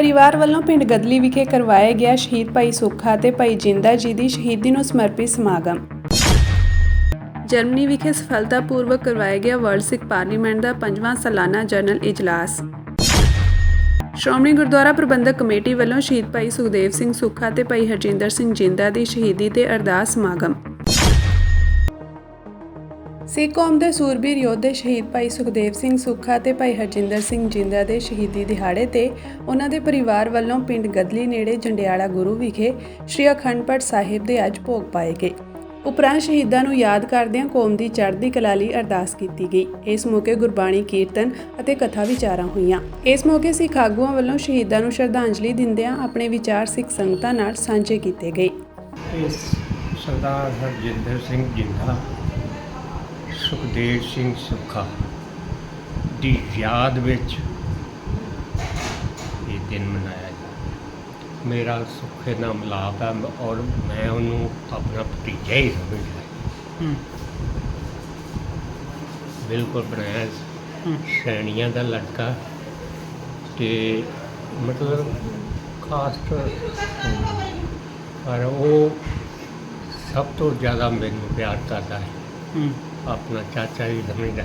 परिवार वालों पिंड गदली विखे करवाया गया शहीद भाई सुखा ते भाई जिंदा जी की शहीदी ਨੂੰ समर्पित समागम। जर्मनी विखे सफलतापूर्वक करवाया गया वर्ल्ड सिख पार्लीमेंट का 5वां सालाना जनरल इजलास। श्रोमणी गुरुद्वारा प्रबंधक कमेटी वालों शहीद भाई सुखदेव सिंह सुखा ते भाई हरजिंदर सिंह जिंदा की शहीदी ते अरदास समागम। सिख कौम के सूरबीर योद्धे शहीद भाई सुखदेव सिंह सुखा ते भाई हरजिंदर सिंह जिंदा के शहीदी दिहाड़े ते उन्हां दे परिवार वालों पिंड गदली नेड़े जंडियाला गुरु विखे श्री अखंड पाठ साहिब दे अज भोग पाए गए। उपरांत शहीदां नूं याद करदिआं कौम की चढ़दी कला लई अरदास की गई। इस मौके गुरबाणी कीर्तन अते कथा विचारां होईआं। इस मौके सिख आगूआं वालों शहीदां नूं श्रद्धांजलि दिंदिआं अपने विचार सिख संगतां नाल सांझे कीते गए। सरदार हरजिंदर सिंह जिंदा सुखदेव सिंह सुखा की याद विच ये दिन मनाया जाए। मेरा सुखे नाल मिलाप है और मैं उन्होंने अपना भतीजा ही समझदा। बिल्कुल बनाया सैनिया का लड़का ते मतलब खास पर वो सब तो ज़्यादा मैनू प्यार करता है, अपना चाचा ही समझदा।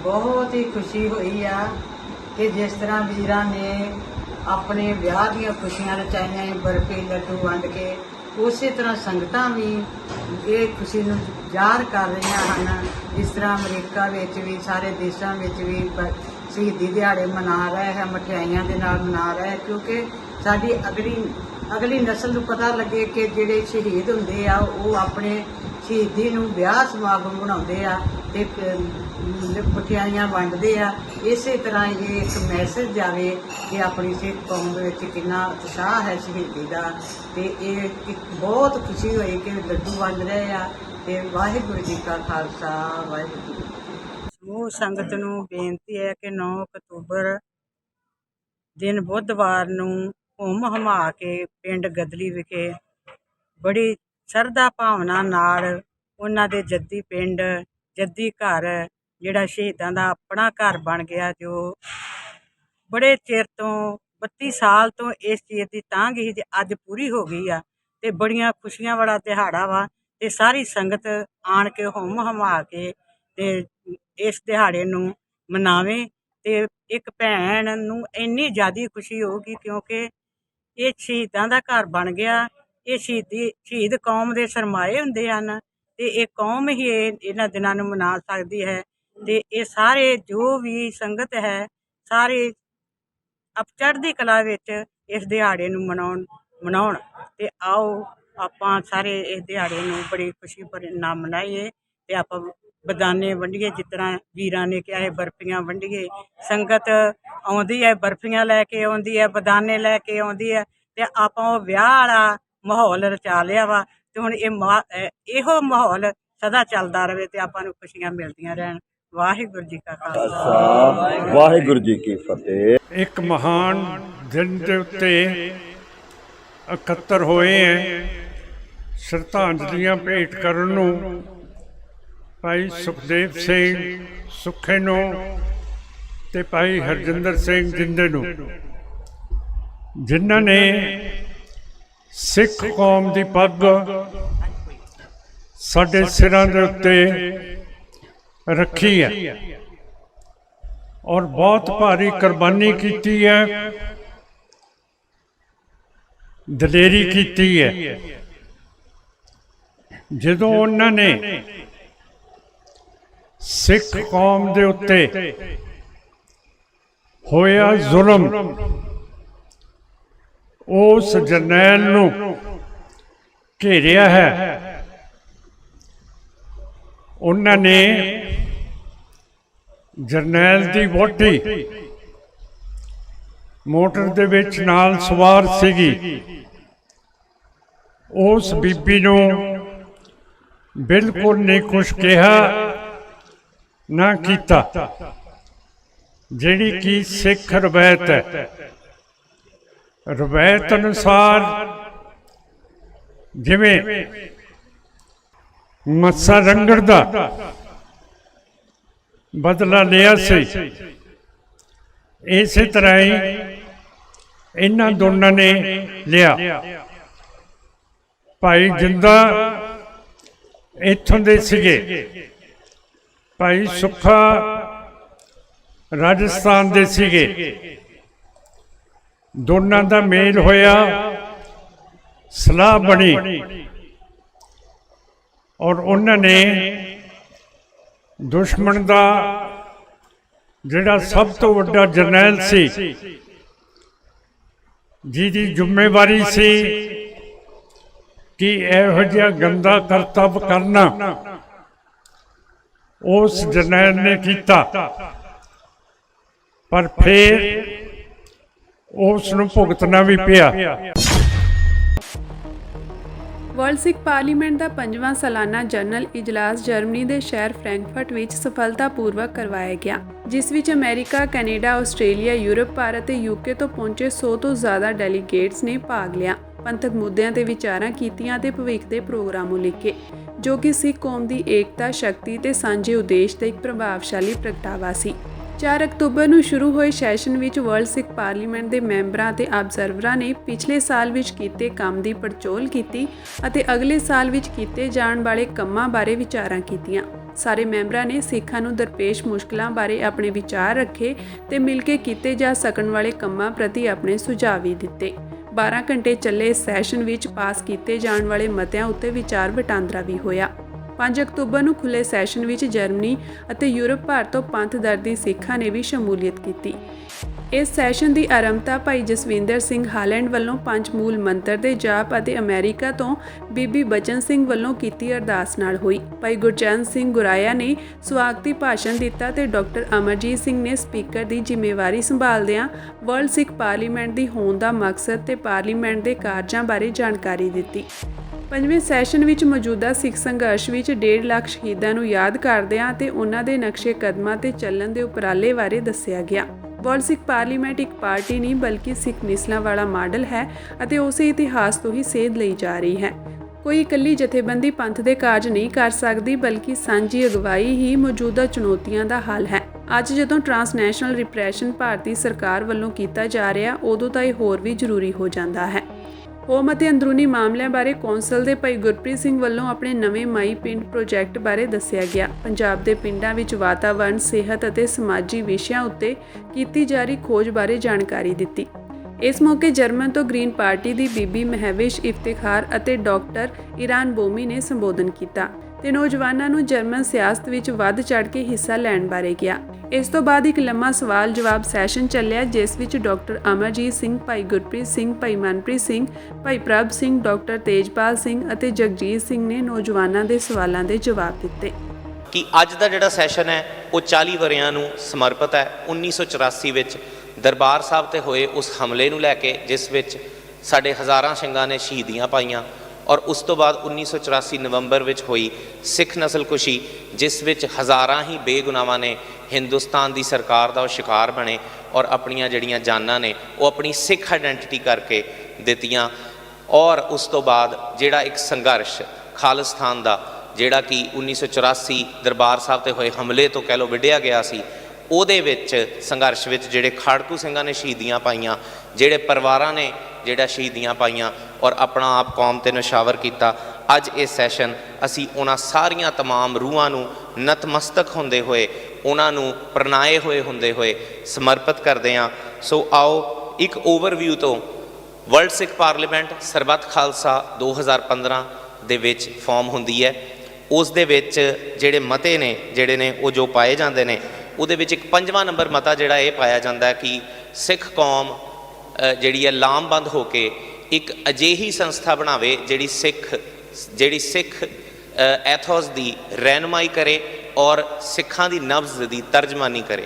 बहुत ही खुशी हुई आ कि जिस तरह वीरां ने अपने विआह दी खुशियां रचाइयां बर्फी लड्डू वंड के उस तरह संगतां भी ये खुशी नूं ਜ਼ਾਹਰ कर रही हैं। जिस तरह अमरीका विच भी सारे देशों में भी शहीदी दिहाड़े मना रहे हैं, मठियाइयां दे नाल मना रहे हैं, क्योंकि साडी अगली नस्ल नूं पता लगे कि जिहड़े शहीद हुंदे आ वो अपने शहीदी नूं विआह समागम बनाउंदे आ ते मठियाइयां वंडदे आ। इसे तरह ये एक मैसेज जावे कि अपनी सिख कौम विच कितना उत्साह है शहीदी का। ते ये एक बहुत खुशी हुई कि लड्डू वंड रहे आ ते वाहिगुरू जी का खालसा वाहिगुरू जी। समूह संगत नूं बेनती है कि 9 अक्तूबर दिन बुधवार नूं हुम हमा के पिंड गदली विखे बड़ी शरधा भावना नाल उन्हां दे जद्दी पिंड जद्दी घर जिहड़ा शहीदां दा अपना घर बन गया, जो बड़े चिर तो 32 साल तो इस चीज़ की तांघ ही अज पूरी हो गई आ ते बड़ियां खुशियां वाला दिहाड़ा वा ते सारी संगत आण के हुम हमा के ते इस दिहाड़े नूं मनावे ते एक भैन नूं इन्नी ज़्यादा खुशी होगी क्योंकि ये शहीदां दा घर बन गया। ये शहीद कौम दे सरमाए हुंदे हन ते ये कौम ही इन्हां दिनां नूं मना सकदी है। ते ये सारे जो भी संगत है सारे अब चढ़दी कला विच इस दिहाड़े नूं मनाउण ते आओ आपां सारे इस दिहाड़े नूं बड़ी खुशी नाल मनाइए ते आपां बदाने वंडिए। जिस तरह वीरां ने कहा है बर्फियां वंडिए, संगत आउंदी है बर्फियां लैके आउंदी है, बदाने लैके आउंदी है ते आपां ओह विआह वाला माहौल रचा लिया वा ते हुण इहो माहौल सदा चलदा रहे ते आपां नूं खुशियां मिलदियां रहन। वाहिगुरू जी का खालसा वाहिगुरू जी की फतेह। एक महान दिन के उत्ते इकट्ठे होए हैं श्रद्धांजलियां भेंट करन नूं भाई सुखदेव सिंह सुखे नूं ते भाई हरजिंदर सिंह जिंदे नूं, जिन्हां ने सिख कौम की पग साडे सिरां दे उत्ते रखी है और बहुत भारी कुर्बानी की है, दलेरी की है। जदों उन्होंने सिख कौम दे उत्ते होया जुल्म उस जरनैल नूं घेरिया है, उन्होंने जरनैल दी वोटी मोटर दे विच नाल सवार सीगी, उस बीबी नूं बिल्कुल नहीं कुछ कहा ना कीता, जिहड़ी कि सिख रवायत है। रवायत अनुसार जिवें मस्सा रंगड़ दा बदला लिया सी, ਇਸੇ ਤਰ੍ਹਾਂ ਹੀ ਇਹਨਾਂ ਦੋਨਾਂ ਨੇ ਲਿਆ। ਭਾਈ ਜਿੰਦਾ ਇੱਥੋਂ ਦੇ ਸੀਗੇ, ਭਾਈ ਸੁੱਖਾ ਰਾਜਸਥਾਨ ਦੇ ਸੀਗੇ। ਦੋਨਾਂ ਦਾ ਮੇਲ ਹੋਇਆ, ਸਲਾਹ ਬਣੀ ਔਰ ਉਹਨਾਂ ਨੇ ਦੁਸ਼ਮਣ ਦਾ ਜਿਹੜਾ ਸਭ ਤੋਂ ਵੱਡਾ ਜਰਨੈਲ ਸੀ, ਜਿਹਦੀ ਜ਼ਿੰਮੇਵਾਰੀ ਸੀ ਕਿ ਇਹੋ ਜਿਹਾ ਗੰਦਾ ਕਰਤੱਵ ਕਰਨਾ, ਉਸ ਜਰਨੈਲ ਨੇ ਕੀਤਾ। ਪਰ ਫਿਰ ਉਸ ਨੂੰ ਭੁਗਤਣਾ ਵੀ ਪਿਆ। ਵਰਲਡ ਸਿੱਖ ਪਾਰਲੀਮੈਂਟ ਦਾ 5ਵਾਂ ਸਾਲਾਨਾ ਜਨਰਲ ਇਜਲਾਸ ਜਰਮਨੀ ਦੇ ਸ਼ਹਿਰ ਫਰੈਂਕਫਰਟ ਵਿੱਚ ਸਫਲਤਾਪੂਰਵਕ ਕਰਵਾਇਆ ਗਿਆ, ਜਿਸ ਵਿੱਚ America, Canada, Australia, Europe, Bharat ਤੇ ਯੂਕੇ ਤੋਂ ਪਹੁੰਚੇ 100 ਤੋਂ ਜ਼ਿਆਦਾ ਡੈਲੀਗੇਟਸ ਨੇ ਭਾਗ ਲਿਆ। ਪੰਥਕ ਮੁੱਦਿਆਂ ਤੇ ਵਿਚਾਰਾਂ ਕੀਤੀਆਂ ਤੇ ਭਵਿੱਖ ਦੇ ਪ੍ਰੋਗਰਾਮ ਉਲੀਕੇ, ਜੋ ਕਿ ਸਿੱਖ ਕੌਮ ਦੀ ਏਕਤਾ, ਸ਼ਕਤੀ ਤੇ ਸਾਂਝੇ ਉਦੇਸ਼ ਦਾ ਇੱਕ ਪ੍ਰਭਾਵਸ਼ਾਲੀ ਪ੍ਰਗਟਾਵਾ ਸੀ। 4 ਅਕਤੂਬਰ ਨੂੰ ਸ਼ੁਰੂ ਹੋਏ ਸੈਸ਼ਨ ਵਿੱਚ ਵਰਲਡ ਸਿੱਖ ਪਾਰਲੀਮੈਂਟ ਦੇ ਮੈਂਬਰਾਂ ਅਤੇ ਆਬਜ਼ਰਵਰਾਂ ਨੇ ਪਿਛਲੇ ਸਾਲ ਵਿੱਚ ਕੀਤੇ ਕੰਮ ਦੀ ਪੜਚੋਲ ਕੀਤੀ ਅਤੇ ਅਗਲੇ ਸਾਲ ਵਿੱਚ ਕੀਤੇ ਜਾਣ ਵਾਲੇ ਕੰਮਾਂ ਬਾਰੇ ਵਿਚਾਰਾਂ ਕੀਤੀਆਂ। ਸਾਰੇ ਮੈਂਬਰਾਂ ਨੇ ਸਿੱਖਾਂ ਨੂੰ ਦਰਪੇਸ਼ ਮੁਸ਼ਕਲਾਂ ਬਾਰੇ ਆਪਣੇ ਵਿਚਾਰ ਰੱਖੇ ਤੇ ਮਿਲ ਕੇ ਕੀਤੇ ਜਾ ਸਕਣ ਵਾਲੇ ਕੰਮਾਂ ਪ੍ਰਤੀ ਆਪਣੇ ਸੁਝਾਅ ਵੀ ਦਿੱਤੇ। 12 ਘੰਟੇ ਚੱਲੇ ਇਸ ਸੈਸ਼ਨ ਵਿੱਚ ਪਾਸ ਕੀਤੇ ਜਾਣ ਵਾਲੇ ਮਤਿਆਂ ਉੱਤੇ ਵਿਚਾਰ ਵਟਾਂਦਰਾ ਵੀ ਹੋਇਆ। 5 ਅਕਤੂਬਰ ਨੂੰ ਖੁੱਲ੍ਹੇ ਸੈਸ਼ਨ ਵਿੱਚ ਜਰਮਨੀ ਅਤੇ ਯੂਰਪ ਭਰ ਤੋਂ ਪੰਥ ਦਰਦੀ ਸਿੱਖਾਂ ਨੇ ਵੀ ਸ਼ਮੂਲੀਅਤ ਕੀਤੀ। ਇਸ ਸੈਸ਼ਨ ਦੀ ਆਰੰਭਤਾ ਭਾਈ ਜਸਵਿੰਦਰ ਸਿੰਘ ਹਾਲੈਂਡ ਵੱਲੋਂ ਪੰਜ ਮੂਲ ਮੰਤਰ ਦੇ ਜਾਪ ਅਤੇ ਅਮਰੀਕਾ ਤੋਂ ਬੀਬੀ ਬਚਨ ਸਿੰਘ ਵੱਲੋਂ ਕੀਤੀ ਅਰਦਾਸ ਨਾਲ ਹੋਈ। ਭਾਈ ਗੁਰਚਰਨ ਸਿੰਘ ਗੁਰਾਇਆ ਨੇ ਸਵਾਗਤੀ ਭਾਸ਼ਣ ਦਿੱਤਾ ਤੇ ਡਾਕਟਰ ਅਮਰਜੀਤ ਸਿੰਘ ਨੇ ਸਪੀਕਰ ਦੀ ਜ਼ਿੰਮੇਵਾਰੀ ਸੰਭਾਲਦਿਆਂ ਵਰਲਡ ਸਿੱਖ ਪਾਰਲੀਮੈਂਟ ਦੀ ਹੋਂਦ ਦਾ ਮਕਸਦ ਤੇ ਪਾਰਲੀਮੈਂਟ ਦੇ ਕਾਰਜਾਂ ਬਾਰੇ ਜਾਣਕਾਰੀ ਦਿੱਤੀ। 5ਵੇਂ ਸੈਸ਼ਨ ਵਿੱਚ ਮੌਜੂਦਾ ਸਿੱਖ ਸੰਘਰਸ਼ ਵਿੱਚ 1.5 ਲੱਖ ਸ਼ਹੀਦਾਂ ਨੂੰ ਯਾਦ ਕਰਦਿਆਂ ਤੇ ਉਹਨਾਂ ਦੇ ਨਕਸ਼ੇ ਕਦਮਾਂ ਤੇ ਚੱਲਣ ਦੇ ਉਪਰਾਲੇ ਬਾਰੇ ਦੱਸਿਆ ਗਿਆ। ਵਰਲਡ ਸਿੱਖ ਪਾਰਲੀਮੈਂਟ ਇੱਕ ਪਾਰਟੀ ਨਹੀਂ ਬਲਕਿ ਸਿੱਖ ਮਿਸਲਾਂ ਵਾਲਾ ਮਾਡਲ ਹੈ ਅਤੇ ਉਸੇ ਇਤਿਹਾਸ ਤੋਂ ਹੀ ਸੇਧ ਲਈ ਜਾ ਰਹੀ ਹੈ। ਕੋਈ ਇਕੱਲੀ ਜਥੇਬੰਦੀ ਪੰਥ ਦੇ ਕਾਰਜ ਨਹੀਂ ਕਰ ਸਕਦੀ, ਬਲਕਿ ਸਾਂਝੀ ਅਗਵਾਈ ਹੀ ਮੌਜੂਦਾ ਚੁਣੌਤੀਆਂ ਦਾ ਹੱਲ ਹੈ। ਅੱਜ ਜਦੋਂ ਟਰਾਂਸਨੈਸ਼ਨਲ ਰਿਪਰੈਸ਼ਨ ਭਾਰਤੀ ਸਰਕਾਰ ਵੱਲੋਂ ਕੀਤਾ ਜਾ ਰਿਹਾ, ਉਦੋਂ ਤਾਂ ਇਹ ਹੋਰ ਵੀ ਜ਼ਰੂਰੀ ਹੋ ਜਾਂਦਾ ਹੈ। ਹੋਮ ਅਤੇ ਅੰਦਰੂਨੀ ਮਾਮਲਿਆਂ ਬਾਰੇ ਕੌਂਸਲ ਦੇ ਭਾਈ ਗੁਰਪ੍ਰੀਤ ਸਿੰਘ ਵੱਲੋਂ ਆਪਣੇ ਨਵੇਂ ਮਾਈ ਪਿੰਡ ਪ੍ਰੋਜੈਕਟ ਬਾਰੇ ਦੱਸਿਆ ਗਿਆ। ਪੰਜਾਬ ਦੇ ਪਿੰਡਾਂ ਵਿੱਚ ਵਾਤਾਵਰਣ, ਸਿਹਤ ਅਤੇ ਸਮਾਜੀ ਵਿਸ਼ਿਆਂ ਉੱਤੇ ਕੀਤੀ ਜਾ ਰਹੀ ਖੋਜ ਬਾਰੇ ਜਾਣਕਾਰੀ ਦਿੱਤੀ। ਇਸ ਮੌਕੇ ਜਰਮਨ ਤੋਂ ਗ੍ਰੀਨ ਪਾਰਟੀ ਦੀ ਬੀਬੀ ਮਹਿਵਿਸ਼ ਇਫਤਿਖਾਰ ਅਤੇ ਡਾਕਟਰ ਇਰਾਨ ਬੋਮੀ ਨੇ ਸੰਬੋਧਨ ਕੀਤਾ ਤੇ ਨੌਜਵਾਨਾਂ ਨੂੰ ਜਰਮਨ ਸਿਆਸਤ ਵਿੱਚ ਵੱਧ ਚੜ੍ਹ ਕੇ ਹਿੱਸਾ ਲੈਣ ਬਾਰੇ ਕਿਹਾ। ਇਸ ਤੋਂ ਬਾਅਦ ਇੱਕ ਲੰਮਾ ਸਵਾਲ ਜਵਾਬ ਸੈਸ਼ਨ ਚੱਲਿਆ, ਜਿਸ ਵਿੱਚ ਡਾਕਟਰ ਅਮਰਜੀਤ ਸਿੰਘ, ਭਾਈ ਗੁਰਪ੍ਰੀਤ ਸਿੰਘ, ਭਾਈ ਮਨਪ੍ਰੀਤ ਸਿੰਘ, ਭਾਈ ਪ੍ਰਭ ਸਿੰਘ, ਡਾਕਟਰ ਤੇਜਪਾਲ ਸਿੰਘ ਅਤੇ ਜਗਜੀਤ ਸਿੰਘ ਨੇ ਨੌਜਵਾਨਾਂ ਦੇ ਸਵਾਲਾਂ ਦੇ ਜਵਾਬ ਦਿੱਤੇ। ਕਿ ਅੱਜ ਦਾ ਜਿਹੜਾ ਸੈਸ਼ਨ ਹੈ ਉਹ 40 ਵਰ੍ਹਿਆਂ ਨੂੰ ਸਮਰਪਿਤ ਹੈ। 1984 ਵਿੱਚ ਦਰਬਾਰ ਸਾਹਿਬ ਤੇ ਹੋਏ ਉਸ ਹਮਲੇ ਨੂੰ ਲੈ ਕੇ, ਜਿਸ ਵਿੱਚ ਸਾਡੇ ਹਜ਼ਾਰਾਂ ਸਿੰਘਾਂ ਨੇ ਸ਼ਹੀਦੀਆਂ ਪਾਈਆਂ, ਔਰ ਉਸ ਤੋਂ ਬਾਅਦ 1984 ਨਵੰਬਰ ਵਿੱਚ ਹੋਈ ਸਿੱਖ ਨਸਲਕੁਸ਼ੀ, ਜਿਸ ਵਿੱਚ ਹਜ਼ਾਰਾਂ ਹੀ ਬੇਗੁਨਾਹਾਂ ਨੇ ਹਿੰਦੁਸਤਾਨ ਦੀ ਸਰਕਾਰ ਦਾ ਉਹ ਸ਼ਿਕਾਰ ਬਣੇ ਔਰ ਆਪਣੀਆਂ ਜਿਹੜੀਆਂ ਜਾਨਾਂ ਨੇ ਉਹ ਆਪਣੀ ਸਿੱਖ ਆਇਡੈਂਟੀਟੀ ਕਰਕੇ ਦਿੱਤੀਆਂ। ਔਰ ਉਸ ਤੋਂ ਬਾਅਦ ਜਿਹੜਾ ਇੱਕ ਸੰਘਰਸ਼ ਖਾਲਿਸਤਾਨ ਦਾ, ਜਿਹੜਾ ਕਿ 1984 ਦਰਬਾਰ ਸਾਹਿਬ ਤੇ ਹੋਏ ਹਮਲੇ ਤੋਂ ਕਹਿ ਲਓ ਵਿੱਢਿਆ ਗਿਆ ਸੀ, ਉਹਦੇ ਵਿੱਚ ਸੰਘਰਸ਼ ਵਿੱਚ ਜਿਹੜੇ ਖਾੜਕੂ ਸਿੰਘਾਂ ਨੇ ਸ਼ਹੀਦੀਆਂ ਪਾਈਆਂ, ਜਿਹੜੇ ਪਰਿਵਾਰਾਂ ਨੇ ਜਿਹੜਾ ਸ਼ਹੀਦੀਆਂ ਪਾਈਆਂ ਔਰ ਆਪਣਾ ਆਪ ਕੌਮ 'ਤੇ ਨਿਸ਼ਾਵਰ ਕੀਤਾ, ਅੱਜ ਇਹ ਸੈਸ਼ਨ ਅਸੀਂ ਉਹਨਾਂ ਸਾਰੀਆਂ ਤਮਾਮ ਰੂਹਾਂ ਨੂੰ ਨਤਮਸਤਕ ਹੁੰਦੇ ਹੋਏ, ਉਹਨਾਂ ਨੂੰ ਪ੍ਰਣਾਏ ਹੋਏ ਹੁੰਦੇ ਹੋਏ ਸਮਰਪਿਤ ਕਰਦੇ ਹਾਂ। ਸੋ ਆਓ ਇੱਕ ਓਵਰਵਿਊ ਤੋਂ ਵਰਲਡ ਸਿੱਖ ਪਾਰਲੀਮੈਂਟ ਸਰਬੱਤ ਖਾਲਸਾ 2015 ਦੇ ਵਿੱਚ ਫਾਰਮ ਹੁੰਦੀ ਹੈ। ਉਸ ਦੇ ਵਿੱਚ ਜਿਹੜੇ ਮਤੇ ਨੇ ਜਿਹੜੇ ਨੇ ਉਹ ਜੋ ਪਾਏ ਜਾਂਦੇ ਨੇ, ਉਹਦੇ ਵਿੱਚ ਇੱਕ 5ਵਾਂ ਨੰਬਰ ਮਤਾ ਜਿਹੜਾ ਇਹ ਪਾਇਆ ਜਾਂਦਾ ਹੈ ਕਿ ਸਿੱਖ ਕੌਮ ਜਿਹੜੀ ਹੈ ਲਾਮਬੰਦ ਹੋ ਕੇ ਇੱਕ ਅਜਿਹੀ ਸੰਸਥਾ ਬਣਾਵੇ ਜਿਹੜੀ ਸਿੱਖ ਐਥੋਸ ਦੀ ਰਹਿਨੁਮਾਈ ਕਰੇ ਔਰ ਸਿੱਖਾਂ ਦੀ ਨਬਜ਼ ਦੀ ਤਰਜਮਾਨੀ ਕਰੇ।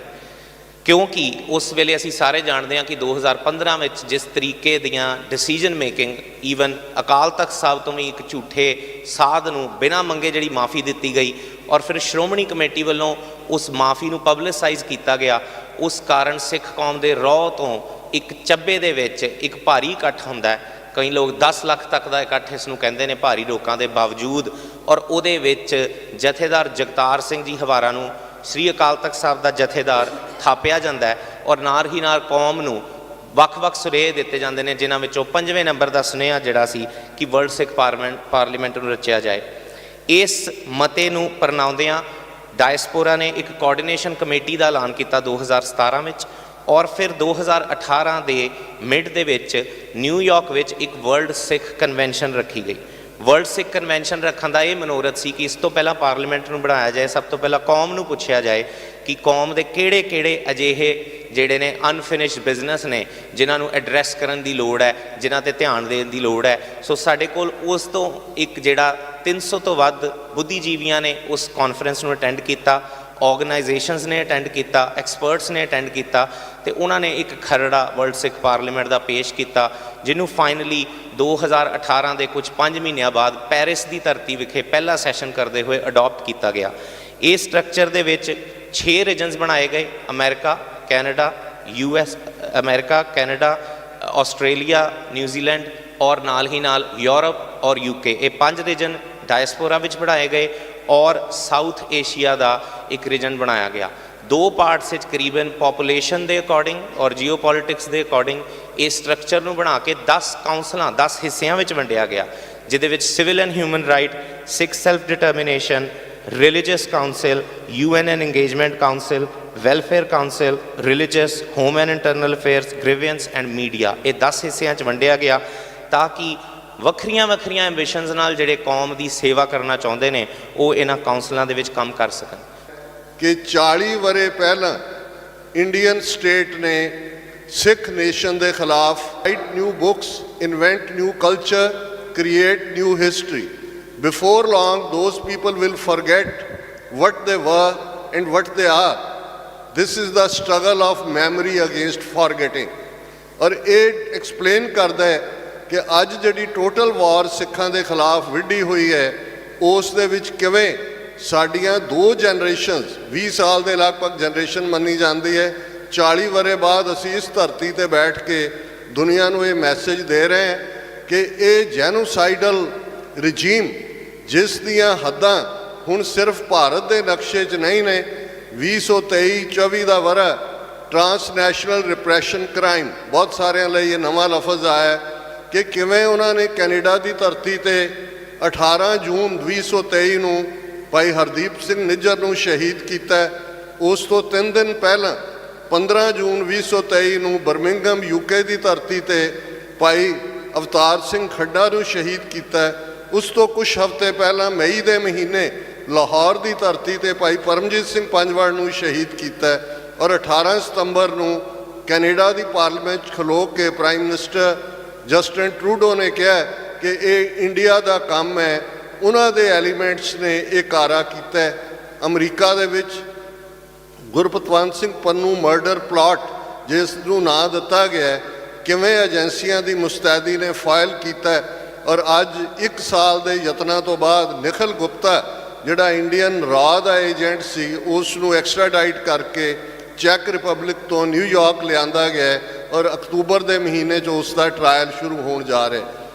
ਕਿਉਂਕਿ ਉਸ ਵੇਲੇ ਅਸੀਂ ਸਾਰੇ ਜਾਣਦੇ ਹਾਂ ਕਿ 2015 ਵਿੱਚ ਜਿਸ ਤਰੀਕੇ ਦੀਆਂ decision making, even Akal Takht Sahib ਤੋਂ ਵੀ ਇੱਕ ਝੂਠੇ ਸਾਧ ਨੂੰ ਬਿਨਾਂ ਮੰਗੇ ਜਿਹੜੀ ਮਾਫੀ ਦਿੱਤੀ ਗਈ ਔਰ ਫਿਰ ਸ਼੍ਰੋਮਣੀ ਕਮੇਟੀ ਵੱਲੋਂ ਉਸ ਮਾਫੀ ਨੂੰ ਪਬਲਿਸਾਈਜ਼ ਕੀਤਾ ਗਿਆ, ਉਸ ਕਾਰਨ ਸਿੱਖ ਕੌਮ ਦੇ ਰੌਹ ਤੋਂ ਇੱਕ ਚੱਬੇ ਦੇ ਵਿੱਚ ਇੱਕ ਭਾਰੀ ਇਕੱਠ ਹੁੰਦਾ ਹੈ। ਕਈ ਲੋਕ 10 ਲੱਖ ਤੱਕ ਦਾ ਇਕੱਠ ਇਸ ਨੂੰ ਕਹਿੰਦੇ ਨੇ, ਭਾਰੀ ਲੋਕਾਂ ਦੇ ਬਾਵਜੂਦ। ਔਰ ਉਹਦੇ ਵਿੱਚ ਜਥੇਦਾਰ ਜਗਤਾਰ ਸਿੰਘ ਜੀ ਹਵਾਰਾ ਨੂੰ ਸ੍ਰੀ ਅਕਾਲ ਤਖਤ ਸਾਹਿਬ ਦਾ ਜਥੇਦਾਰ ਥਾਪਿਆ ਜਾਂਦਾ ਹੈ ਔਰ ਨਾਲ ਹੀ ਨਾਲ ਕੌਮ ਨੂੰ ਵੱਖ-ਵੱਖ ਸੁਨੇਹੇ ਦਿੱਤੇ ਜਾਂਦੇ ਨੇ, ਜਿਨ੍ਹਾਂ ਵਿੱਚੋਂ 5ਵੇਂ ਨੰਬਰ ਦਾ ਸੁਨੇਹਾ ਜਿਹੜਾ ਸੀ ਕਿ ਵਰਲਡ ਸਿੱਖ ਪਾਰਲੀਮੈਂਟ ਨੂੰ ਰਚਿਆ ਜਾਏ। ਇਸ ਮਤੇ ਨੂੰ ਪ੍ਰਣਾਉਂਦਿਆਂ ਡਾਇਸਪੋਰਾ ਨੇ ਇੱਕ ਕੋਆਰਡੀਨੇਸ਼ਨ ਕਮੇਟੀ ਦਾ ਐਲਾਨ ਕੀਤਾ 2017 ਵਿੱਚ, ਔਰ ਫਿਰ 2018 ਦੇ ਮਿਡ ਦੇ ਵਿੱਚ ਨਿਊਯਾਰਕ ਵਿੱਚ ਇੱਕ ਵਰਲਡ ਸਿੱਖ ਕਨਵੈਨਸ਼ਨ ਰੱਖੀ ਗਈ। ਵਰਲਡ ਸਿੱਖ ਕਨਵੈਨਸ਼ਨ ਰੱਖਣ ਦਾ ਇਹ ਮਨੋਰਥ ਸੀ ਕਿ ਇਸ ਤੋਂ ਪਹਿਲਾਂ ਪਾਰਲੀਮੈਂਟ ਨੂੰ ਬਣਾਇਆ ਜਾਏ, ਸਭ ਤੋਂ ਪਹਿਲਾਂ ਕੌਮ ਨੂੰ ਪੁੱਛਿਆ ਜਾਏ ਕਿ ਕੌਮ ਦੇ ਕਿਹੜੇ ਅਜਿਹੇ ਜਿਹੜੇ ਨੇ ਅਨਫਿਨਿਸ਼ਡ ਬਿਜ਼ਨਸ ਨੇ ਜਿਨ੍ਹਾਂ ਨੂੰ ਐਡਰੈਸ ਕਰਨ ਦੀ ਲੋੜ ਹੈ, ਜਿਨ੍ਹਾਂ 'ਤੇ ਧਿਆਨ ਦੇਣ ਦੀ ਲੋੜ ਹੈ। ਸੋ ਸਾਡੇ ਕੋਲ ਉਸ ਤੋਂ ਇੱਕ ਜਿਹੜਾ 300 ਤੋਂ ਵੱਧ ਬੁੱਧੀਜੀਵੀਆਂ ਨੇ ਉਸ ਕਾਨਫਰੰਸ ਨੂੰ ਅਟੈਂਡ ਕੀਤਾ, ਆਰਗੇਨਾਈਜੇਸ਼ਨਸ ਨੇ ਅਟੈਂਡ ਕੀਤਾ, ਐਕਸਪਰਟਸ ਨੇ ਅਟੈਂਡ ਕੀਤਾ, ਅਤੇ ਉਹਨਾਂ ਨੇ ਇੱਕ ਖਰੜਾ ਵਰਲਡ ਸਿੱਖ ਪਾਰਲੀਮੈਂਟ ਦਾ ਪੇਸ਼ ਕੀਤਾ, ਜਿਹਨੂੰ ਫਾਈਨਲੀ 2018 ਦੇ ਕੁਝ 5 ਮਹੀਨਿਆਂ ਬਾਅਦ ਪੈਰਿਸ ਦੀ ਧਰਤੀ ਵਿਖੇ ਪਹਿਲਾ ਸੈਸ਼ਨ ਕਰਦੇ ਹੋਏ ਅਡਾਪਟ ਕੀਤਾ ਗਿਆ। ਇਸ ਸਟਰਕਚਰ ਦੇ ਵਿੱਚ 6 ਰੀਜਨਸ ਬਣਾਏ ਗਏ, America, Canada, America, Canada, Australia, New Zealand ਔਰ ਨਾਲ ਹੀ ਨਾਲ ਯੂਰਪ ਔਰ UK। ਇਹ 5 ਰੀਜਨ ਡਾਇਸਪੋਰਾ ਵਿੱਚ ਬਣਾਏ ਗਏ ਔਰ ਸਾਊਥ ਏਸ਼ੀਆ ਦਾ ਇੱਕ ਰੀਜਨ ਬਣਾਇਆ ਗਿਆ। 2 ਪਾਰਟਸ ਵਿੱਚ ਕਰੀਬਨ ਪੋਪੂਲੇਸ਼ਨ ਦੇ ਅਕੋਰਡਿੰਗ ਔਰ ਜੀਓ ਪੋਲੀਟਿਕਸ ਦੇ ਅਕੋਰਡਿੰਗ ਇਸ ਸਟਰਕਚਰ ਨੂੰ ਬਣਾ ਕੇ 10 ਕਾਉਂਸਲਾਂ 10 ਹਿੱਸਿਆਂ ਵਿੱਚ ਵੰਡਿਆ ਗਿਆ, ਜਿਹਦੇ ਵਿੱਚ civil and human right, Sikh self determination, religious council, UN and engagement council, welfare council, religious, home and internal affairs, grievance and media. ਇਹ 10 ਹਿੱਸਿਆਂ 'ਚ ਵੰਡਿਆ ਗਿਆ ਤਾਂ ਕਿ ਵੱਖਰੀਆਂ ਐਂਬੀਸ਼ਨਸ ਨਾਲ ਜਿਹੜੇ ਕੌਮ ਦੀ ਸੇਵਾ ਕਰਨਾ ਚਾਹੁੰਦੇ ਨੇ ਉਹ ਇਹਨਾਂ ਕਾਉਂਸਲਾਂ ਦੇ ਵਿੱਚ ਕੰਮ ਕਰ ਸਕਣ। ਕਿ 40 ਵਰ੍ਹੇ ਪਹਿਲਾਂ ਇੰਡੀਅਨ ਸਟੇਟ ਨੇ ਸਿੱਖ ਨੇਸ਼ਨ ਦੇ ਖਿਲਾਫ right new books, invent new culture, create new history. Before long those people will forget what they were and what they are. This is the struggle of memory against forgetting. ਔਰ ਇਹ explain ਕਰਦਾ ਹੈ ਕਿ ਅੱਜ ਜਿਹੜੀ total ਵਾਰ ਸਿੱਖਾਂ ਦੇ ਖਿਲਾਫ ਵਿੱਢੀ ਹੋਈ ਹੈ, ਉਸ ਦੇ ਵਿੱਚ ਕਿਵੇਂ ਸਾਡੀਆਂ 2 ਜਨਰੇਸ਼ਨਸ 20 ਸਾਲ ਦੇ ਲਗਭਗ ਜਨਰੇਸ਼ਨ ਮੰਨੀ ਜਾਂਦੀ ਹੈ, 40 ਵਰ੍ਹੇ ਬਾਅਦ ਅਸੀਂ ਇਸ ਧਰਤੀ ਤੇ ਬੈਠ ਕੇ ਦੁਨੀਆ ਨੂੰ ਇਹ ਮੈਸੇਜ ਦੇ ਰਹੇ ਹਾਂ ਕਿ ਇਹ ਜੈਨੋਸਾਈਡਲ ਰਜੀਮ ਜਿਸ ਦੀਆਂ ਹੱਦਾਂ ਹੁਣ ਸਿਰਫ ਭਾਰਤ ਦੇ ਨਕਸ਼ੇ 'ਚ ਨਹੀਂ ਨੇ, 2023-24 ਦਾ ਵਰ੍ਹਾ ਟਰਾਂਸਨੈਸ਼ਨਲ ਰਿਪਰੈਸ਼ਨ ਕ੍ਰਾਈਮ, ਬਹੁਤ ਸਾਰਿਆਂ ਲਈ ਇਹ ਨਵਾਂ ਲਫ਼ਜ਼ ਆਇਆ ਕਿ ਕਿਵੇਂ ਉਹਨਾਂ ਨੇ ਕੈਨੇਡਾ ਦੀ ਧਰਤੀ ਤੇ 18 ਜੂਨ 2023 ਨੂੰ ਭਾਈ ਹਰਦੀਪ ਸਿੰਘ ਨਿੱਜਰ ਨੂੰ ਸ਼ਹੀਦ ਕੀਤਾ। ਉਸ ਤੋਂ 3 ਦਿਨ ਪਹਿਲਾਂ 15 ਜੂਨ 2023 ਨੂੰ ਬਰਮਿੰਘਮ UK ਦੀ ਧਰਤੀ ਤੇ ਭਾਈ ਅਵਤਾਰ ਸਿੰਘ ਖੱਡਾ ਨੂੰ ਸ਼ਹੀਦ ਕੀਤਾ। ਉਸ ਤੋਂ ਕੁਝ ਹਫ਼ਤੇ ਪਹਿਲਾਂ ਮਈ ਦੇ ਮਹੀਨੇ ਲਾਹੌਰ ਦੀ ਧਰਤੀ ਤੇ ਭਾਈ ਪਰਮਜੀਤ ਸਿੰਘ ਪੰਜਵਾੜ ਨੂੰ ਸ਼ਹੀਦ ਕੀਤਾ। ਔਰ 18 ਸਤੰਬਰ ਨੂੰ ਕੈਨੇਡਾ ਦੀ ਪਾਰਲੀਮੈਂਟ 'ਚ ਖਲੋ ਕੇ ਪ੍ਰਾਈਮ ਮਿਨਿਸਟਰ ਜਸਟਿਨ ਟਰੂਡੋ ਨੇ ਕਿਹਾ ਕਿ ਇਹ ਇੰਡੀਆ ਦਾ ਕੰਮ ਹੈ। ਉਹਨਾਂ ਦੇ ਐਲੀਮੈਂਟਸ ਨੇ ਇਹ ਕਾਰਾ ਕੀਤਾ। ਅਮਰੀਕਾ ਦੇ ਵਿੱਚ ਗੁਰਪਤਵੰਤ ਸਿੰਘ ਪੰਨੂ ਮਰਡਰ ਪਲਾਟ ਜਿਸ ਨੂੰ ਨਾਂ ਦਿੱਤਾ ਗਿਆ, ਕਿਵੇਂ ਏਜੰਸੀਆਂ ਦੀ ਮੁਸਤੈਦੀ ਨੇ ਫਾਈਲ ਕੀਤਾ। ਔਰ ਅੱਜ 1 ਸਾਲ ਦੇ ਯਤਨਾਂ ਤੋਂ ਬਾਅਦ ਨਿਖਿਲ ਗੁਪਤਾ ਜਿਹੜਾ ਇੰਡੀਅਨ ਰਾਅ ਦਾ ਏਜੰਟ ਸੀ, ਉਸ ਨੂੰ ਐਕਸਟ੍ਰਾਡਾਈਟ ਕਰਕੇ ਚੈੱਕ ਰਿਪਬਲਿਕ ਤੋਂ ਨਿਊਯਾਰਕ ਲਿਆਂਦਾ ਗਿਆ ਔਰ ਅਕਤੂਬਰ ਦੇ ਮਹੀਨੇ 'ਚ ਉਸ ਦਾ ਟਰਾਇਲ ਸ਼ੁਰੂ ਹੋਣ ਜਾ ਰਿਹਾ।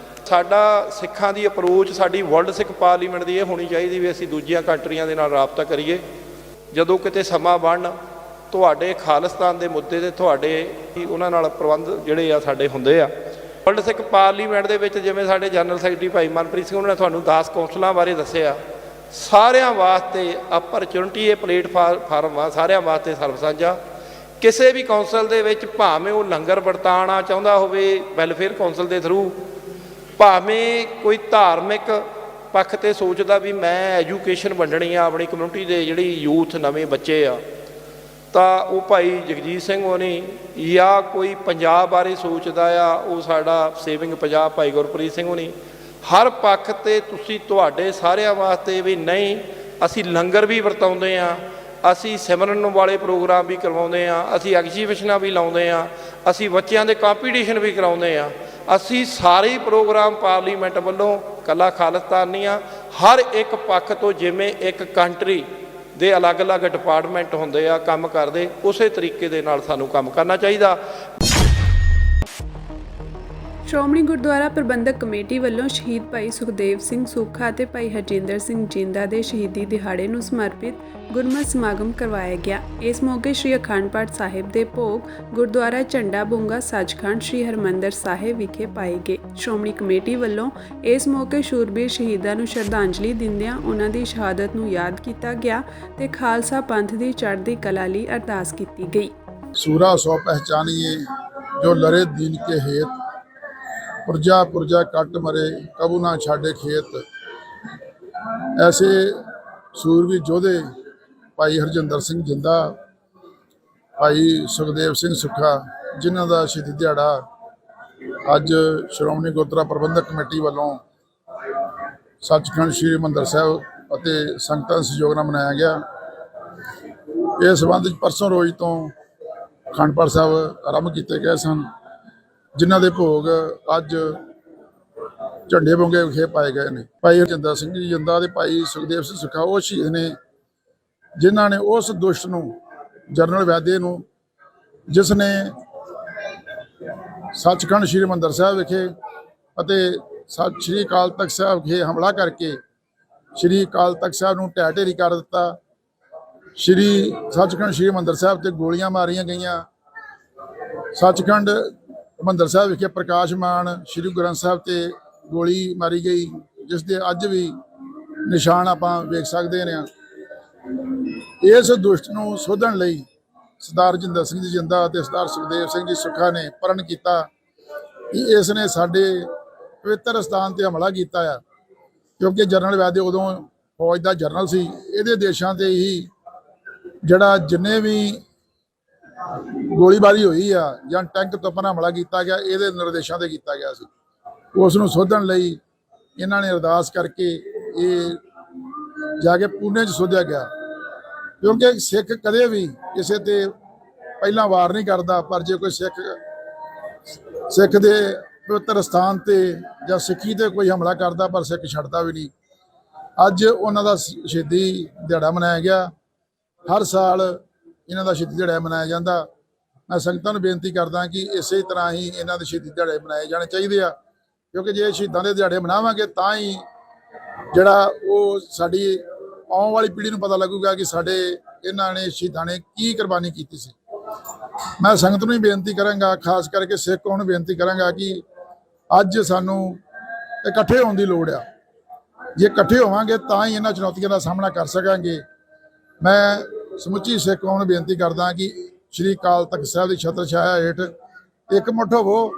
ਸਾਡਾ ਸਿੱਖਾਂ ਦੀ ਅਪਰੋਚ, ਸਾਡੀ ਵਰਲਡ ਸਿੱਖ ਪਾਰਲੀਮੈਂਟ ਦੀ ਇਹ ਹੋਣੀ ਚਾਹੀਦੀ ਵੀ ਅਸੀਂ ਦੂਜੀਆਂ ਕੰਟਰੀਆਂ ਦੇ ਨਾਲ ਰਾਬਤਾ ਕਰੀਏ। ਜਦੋਂ ਕਿਤੇ ਸਮਾਂ ਬਣਨ ਤੁਹਾਡੇ ਖਾਲਿਸਤਾਨ ਦੇ ਮੁੱਦੇ 'ਤੇ ਤੁਹਾਡੇ ਉਹਨਾਂ ਨਾਲ ਪ੍ਰਬੰਧ ਜਿਹੜੇ ਆ ਸਾਡੇ ਹੁੰਦੇ ਆ। ਵਰਲਡ ਸਿੱਖ ਪਾਰਲੀਮੈਂਟ ਦੇ ਵਿੱਚ ਜਿਵੇਂ ਸਾਡੇ ਜਨਰਲ ਸੈਕਟਰੀ ਭਾਈ ਮਨਪ੍ਰੀਤ ਸਿੰਘ ਉਹਨਾਂ ਨੇ ਤੁਹਾਨੂੰ 10 ਕੌਂਸਲਾਂ ਬਾਰੇ ਦੱਸਿਆ, ਸਾਰਿਆਂ ਵਾਸਤੇ ਅਪਰਚੁਨਿਟੀ ਇਹ ਪਲੇਟਫਾਰਮ ਆ, ਸਾਰਿਆਂ ਵਾਸਤੇ ਸਰਵਸਾਂਝਾ। ਕਿਸੇ ਵੀ ਕੌਂਸਲ ਦੇ ਵਿੱਚ ਭਾਵੇਂ ਉਹ ਲੰਗਰ ਵਰਤਾਉਣਾ ਚਾਹੁੰਦਾ ਹੋਵੇ ਵੈਲਫੇਅਰ ਕੌਂਸਲ ਦੇ ਥਰੂ, ਭਾਵੇਂ ਕੋਈ ਧਾਰਮਿਕ ਪੱਖ 'ਤੇ ਸੋਚਦਾ ਵੀ ਮੈਂ ਐਜੂਕੇਸ਼ਨ ਵੰਡਣੀ ਆ ਆਪਣੀ ਕਮਿਊਨਿਟੀ ਦੇ ਜਿਹੜੀ ਯੂਥ ਨਵੇਂ ਬੱਚੇ ਆ, ਤਾਂ ਉਹ ਭਾਈ ਜਗਜੀਤ ਸਿੰਘ ਹੋਣੀ, ਜਾਂ ਕੋਈ ਪੰਜਾਬ ਬਾਰੇ ਸੋਚਦਾ ਆ ਉਹ ਸਾਡਾ ਸੇਵਿੰਗ ਪੰਜਾਬ ਭਾਈ ਗੁਰਪ੍ਰੀਤ ਸਿੰਘ ਹੋਣੀ। ਹਰ ਪੱਖ 'ਤੇ ਤੁਸੀਂ ਤੁਹਾਡੇ ਸਾਰਿਆਂ ਵਾਸਤੇ ਵੀ ਨਹੀਂ, ਅਸੀਂ ਲੰਗਰ ਵੀ ਵਰਤਾਉਂਦੇ ਹਾਂ, ਅਸੀਂ ਸਿਮਰਨ ਵਾਲੇ ਪ੍ਰੋਗਰਾਮ ਵੀ ਕਰਵਾਉਂਦੇ ਹਾਂ, ਅਸੀਂ ਐਗਜੀਬਿਸ਼ਨਾਂ ਵੀ ਲਾਉਂਦੇ ਹਾਂ, ਅਸੀਂ ਬੱਚਿਆਂ ਦੇ ਕੰਪੀਟੀਸ਼ਨ ਵੀ ਕਰਾਉਂਦੇ ਹਾਂ। ਅਸੀਂ ਸਾਰੇ ਪ੍ਰੋਗਰਾਮ ਪਾਰਲੀਮੈਂਟ ਵੱਲੋਂ ਇਕੱਲਾ ਖਾਲਿਸਤਾਨ ਨਹੀਂ ਆ, ਹਰ ਇੱਕ ਪੱਖ ਤੋਂ ਜਿਵੇਂ ਇੱਕ ਕੰਟਰੀ ਦੇ ਅਲੱਗ-ਅਲੱਗ ਡਿਪਾਰਟਮੈਂਟ ਹੁੰਦੇ ਆ ਕੰਮ ਕਰਦੇ, ਉਸੇ ਤਰੀਕੇ ਦੇ ਨਾਲ ਸਾਨੂੰ ਕੰਮ ਕਰਨਾ ਚਾਹੀਦਾ। ਸ਼੍ਰੋਮਣੀ ਗੁਰਦੁਆਰਾ ਪ੍ਰਬੰਧਕ ਕਮੇਟੀ ਵੱਲੋਂ ਸ਼ਹੀਦ ਭਾਈ ਸੁਖਦੇਵ ਸਿੰਘ ਸੁੱਖਾ ਅਤੇ ਭਾਈ ਹਰਜਿੰਦਰ ਸਿੰਘ ਜਿੰਦਾ ਦੇ ਸ਼ਹੀਦੀ ਦਿਹਾੜੇ ਨੂੰ ਸਮਰਪਿਤ ਗੁਰਮਤਿ ਸਮਾਗਮ ਕਰਵਾਇਆ ਗਿਆ। ਇਸ ਮੌਕੇ ਸ੍ਰੀ ਅਖੰਡ ਪਾਠ ਸਾਹਿਬ ਦੇ ਭੋਗ ਗੁਰਦੁਆਰਾ ਝੰਡਾ ਬੁੰਗਾ ਸੱਚਖੰਡ ਸ੍ਰੀ ਹਰਿਮੰਦਰ ਸਾਹਿਬ ਵਿਖੇ ਪਾਏ ਗਏ। ਸ਼੍ਰੋਮਣੀ ਕਮੇਟੀ ਵੱਲੋਂ ਇਸ ਮੌਕੇ ਸ਼ੂਰਬੀਰ ਸ਼ਹੀਦਾਂ ਨੂੰ ਸ਼ਰਧਾਂਜਲੀ ਦਿੰਦਿਆਂ ਉਹਨਾਂ ਦੀ ਸ਼ਹਾਦਤ ਨੂੰ ਯਾਦ ਕੀਤਾ ਗਿਆ ਤੇ ਖਾਲਸਾ ਪੰਥ ਦੀ ਚੜ੍ਹਦੀ ਕਲਾ ਲਈ ਅਰਦਾਸ ਕੀਤੀ ਗਈ। सूरा सौ पहचानिए जो लरे दीन के हेत, पुरजा पुरजा कट मरे कबू ना छाड़े खेत। ऐसे सूरवीर योधे भाई हरजिंदर सिंह जिंदा, भाई सुखदेव सिंह सुखा, जिन्हां दा शहीदी दिहाड़ा अज श्रोमणी गुरुद्वारा प्रबंधक कमेटी वालों सचखंड श्री हरिमंदर साहिब ਅਤੇ ਸੰਗਤਾਂ ਦੇ ਸਹਿਯੋਗ ਨਾਲ ਮਨਾਇਆ ਗਿਆ। ਇਸ ਸੰਬੰਧ ਵਿੱਚ ਪਰਸੋਂ ਰੋਜ਼ ਤੋਂ ਅਖੰਡ ਪਾਠ ਸਾਹਿਬ ਆਰੰਭ ਕੀਤੇ ਗਏ ਸਨ, ਜਿਨ੍ਹਾਂ ਦੇ ਭੋਗ ਅੱਜ ਝੰਡੇ ਬੁੰਗੇ ਵਿਖੇ ਪਾਏ ਗਏ ਨੇ। ਭਾਈ ਹਰਜਿੰਦਰ ਸਿੰਘ ਜੀ ਜਿੰਦਾ ਤੇ ਭਾਈ ਸੁਖਦੇਵ ਸਿੰਘ ਸੁੱਖਾ ਉਹ ਸ਼ਹੀਦ ਨੇ ਜਿਨ੍ਹਾਂ ਨੇ ਉਸ ਦੁਸ਼ਟ ਨੂੰ, ਜਨਰਲ ਵੈਦੇ ਨੂੰ, ਜਿਸ ਨੇ ਸੱਚਖੰਡ ਸ੍ਰੀ ਹਰਿਮੰਦਰ ਸਾਹਿਬ ਵਿਖੇ ਅਤੇ ਸ੍ਰੀ ਅਕਾਲ ਤਖਤ ਸਾਹਿਬ ਵਿਖੇ ਹਮਲਾ ਕਰਕੇ ਸ੍ਰੀ ਅਕਾਲ ਤਖਤ ਸਾਹਿਬ ਨੂੰ ਢਹਿ ਢੇਰੀ ਕਰ ਦਿੱਤਾ। ਸ੍ਰੀ ਸੱਚਖੰਡ ਸ੍ਰੀ ਹਰਿਮੰਦਰ ਸਾਹਿਬ ਤੇ ਗੋਲੀਆਂ ਮਾਰੀਆਂ ਗਈਆਂ। ਸੱਚਖੰਡ ਹਰਿਮੰਦਰ ਸਾਹਿਬ ਵਿਖੇ ਪ੍ਰਕਾਸ਼ਮਾਨ ਸ੍ਰੀ ਗੁਰੂ ਗ੍ਰੰਥ ਸਾਹਿਬ ਤੇ ਗੋਲੀ ਮਾਰੀ ਗਈ, ਜਿਸ ਦੇ ਅੱਜ ਵੀ ਨਿਸ਼ਾਨ ਆਪਾਂ ਵੇਖ ਸਕਦੇ ਹਾਂ। ਇਸ ਦੁਸ਼ਟ ਨੂੰ ਸੋਧਣ ਲਈ ਸਰਦਾਰ ਹਰਜਿੰਦਰ ਸਿੰਘ ਜੀ ਜਿੰਦਾ ਅਤੇ ਸਰਦਾਰ ਸੁਖਦੇਵ ਸਿੰਘ ਜੀ ਸੁੱਖਾ ਨੇ ਪ੍ਰਣ ਕੀਤਾ ਕਿ ਇਸ ਨੇ ਸਾਡੇ ਪਵਿੱਤਰ ਸਥਾਨ ਤੇ ਹਮਲਾ ਕੀਤਾ ਆ, ਕਿਉਂਕਿ ਜਨਰਲ ਵੈਦੇ ਉਦੋਂ ਫੌਜ ਦਾ ਜਨਰਲ ਸੀ। ਇਹਦੇ ਦੇਸ਼ਾਂ ਤੇ ਹੀ ਜਿਹੜਾ ਜਿੰਨੇ ਵੀ ਗੋਲੀਬਾਰੀ ਹੋਈ ਆ ਜਾਂ ਟੈਂਕ ਤੋਪਾਂ ਨਾਲ ਹਮਲਾ ਕੀਤਾ ਗਿਆ, ਇਹਦੇ ਨਿਰਦੇਸ਼ਾਂ ਤੇ ਕੀਤਾ ਗਿਆ ਸੀ। ਉਸ ਨੂੰ ਸੋਧਣ ਲਈ ਇਹਨਾਂ ਨੇ ਅਰਦਾਸ ਕਰਕੇ ਇਹ ਜਾ ਕੇ ਪੂਨੇ 'ਚ ਸੋਧਿਆ ਗਿਆ, ਕਿਉਂਕਿ ਸਿੱਖ ਕਦੇ ਵੀ ਕਿਸੇ ਤੇ ਪਹਿਲਾਂ ਵਾਰ ਨਹੀਂ ਕਰਦਾ, ਪਰ ਜੇ ਕੋਈ ਸਿੱਖ ਦੇ ਪਵਿੱਤਰ ਸਥਾਨ ਤੇ ਜਾਂ ਸਿੱਖੀ ਤੇ ਕੋਈ ਹਮਲਾ ਕਰਦਾ, ਪਰ ਸਿੱਖ ਛੱਡਦਾ ਵੀ ਨਹੀਂ। ਅੱਜ ਉਹਨਾਂ ਦਾ ਸ਼ਹੀਦੀ ਦਿਹਾੜਾ ਮਨਾਇਆ ਗਿਆ। ਹਰ ਸਾਲ ਇਹਨਾਂ ਦਾ ਸ਼ਹੀਦੀ ਦਿਹਾੜਾ ਮਨਾਇਆ ਜਾਂਦਾ। ਮੈਂ ਸੰਗਤਾਂ ਨੂੰ ਬੇਨਤੀ ਕਰਦਾ ਕਿ ਇਸੇ ਤਰ੍ਹਾਂ ਹੀ ਇਹਨਾਂ ਦੇ ਸ਼ਹੀਦੀ ਦਿਹਾੜੇ ਮਨਾਏ ਜਾਣੇ ਚਾਹੀਦੇ ਆ, ਕਿਉਂਕਿ ਜੇ ਸ਼ਹੀਦਾਂ ਦੇ ਦਿਹਾੜੇ ਮਨਾਵਾਂਗੇ ਤਾਂ ਹੀ ਜਿਹੜਾ ਉਹ ਸਾਡੀ ਆਉਣ ਵਾਲੀ ਪੀੜ੍ਹੀ ਨੂੰ ਪਤਾ ਲੱਗੂਗਾ ਕਿ ਸਾਡੇ ਇਹਨਾਂ ਨੇ ਸ਼ਹੀਦਾਂ ਨੇ ਕੀ ਕੁਰਬਾਨੀ ਕੀਤੀ ਸੀ। ਮੈਂ ਸੰਗਤ ਨੂੰ ਹੀ ਬੇਨਤੀ ਕਰਾਂਗਾ, ਖਾਸ ਕਰਕੇ ਸਿੱਖ ਕੌਮ ਨੂੰ ਬੇਨਤੀ ਕਰਾਂਗਾ ਕਿ ਅੱਜ ਸਾਨੂੰ ਇਕੱਠੇ ਹੋਣ ਦੀ ਲੋੜ ਆ। ਜੇ ਇਕੱਠੇ ਹੋਵਾਂਗੇ ਤਾਂ ਹੀ ਇਹਨਾਂ ਚੁਣੌਤੀਆਂ ਦਾ ਸਾਹਮਣਾ ਕਰ ਸਕਾਂਗੇ। ਮੈਂ ਸਮੁੱਚੀ ਸਿੱਖ ਕੌਮ ਨੂੰ ਬੇਨਤੀ ਕਰਦਾ ਕਿ ਸ਼੍ਰੀ ਅਕਾਲ ਤਖਤ ਸਾਹਿਬ ਦੀ ਛਤਰ ਛਾਇਆ ਹੇਠ ਇਕਮੁੱਠ ਹੋਵੋ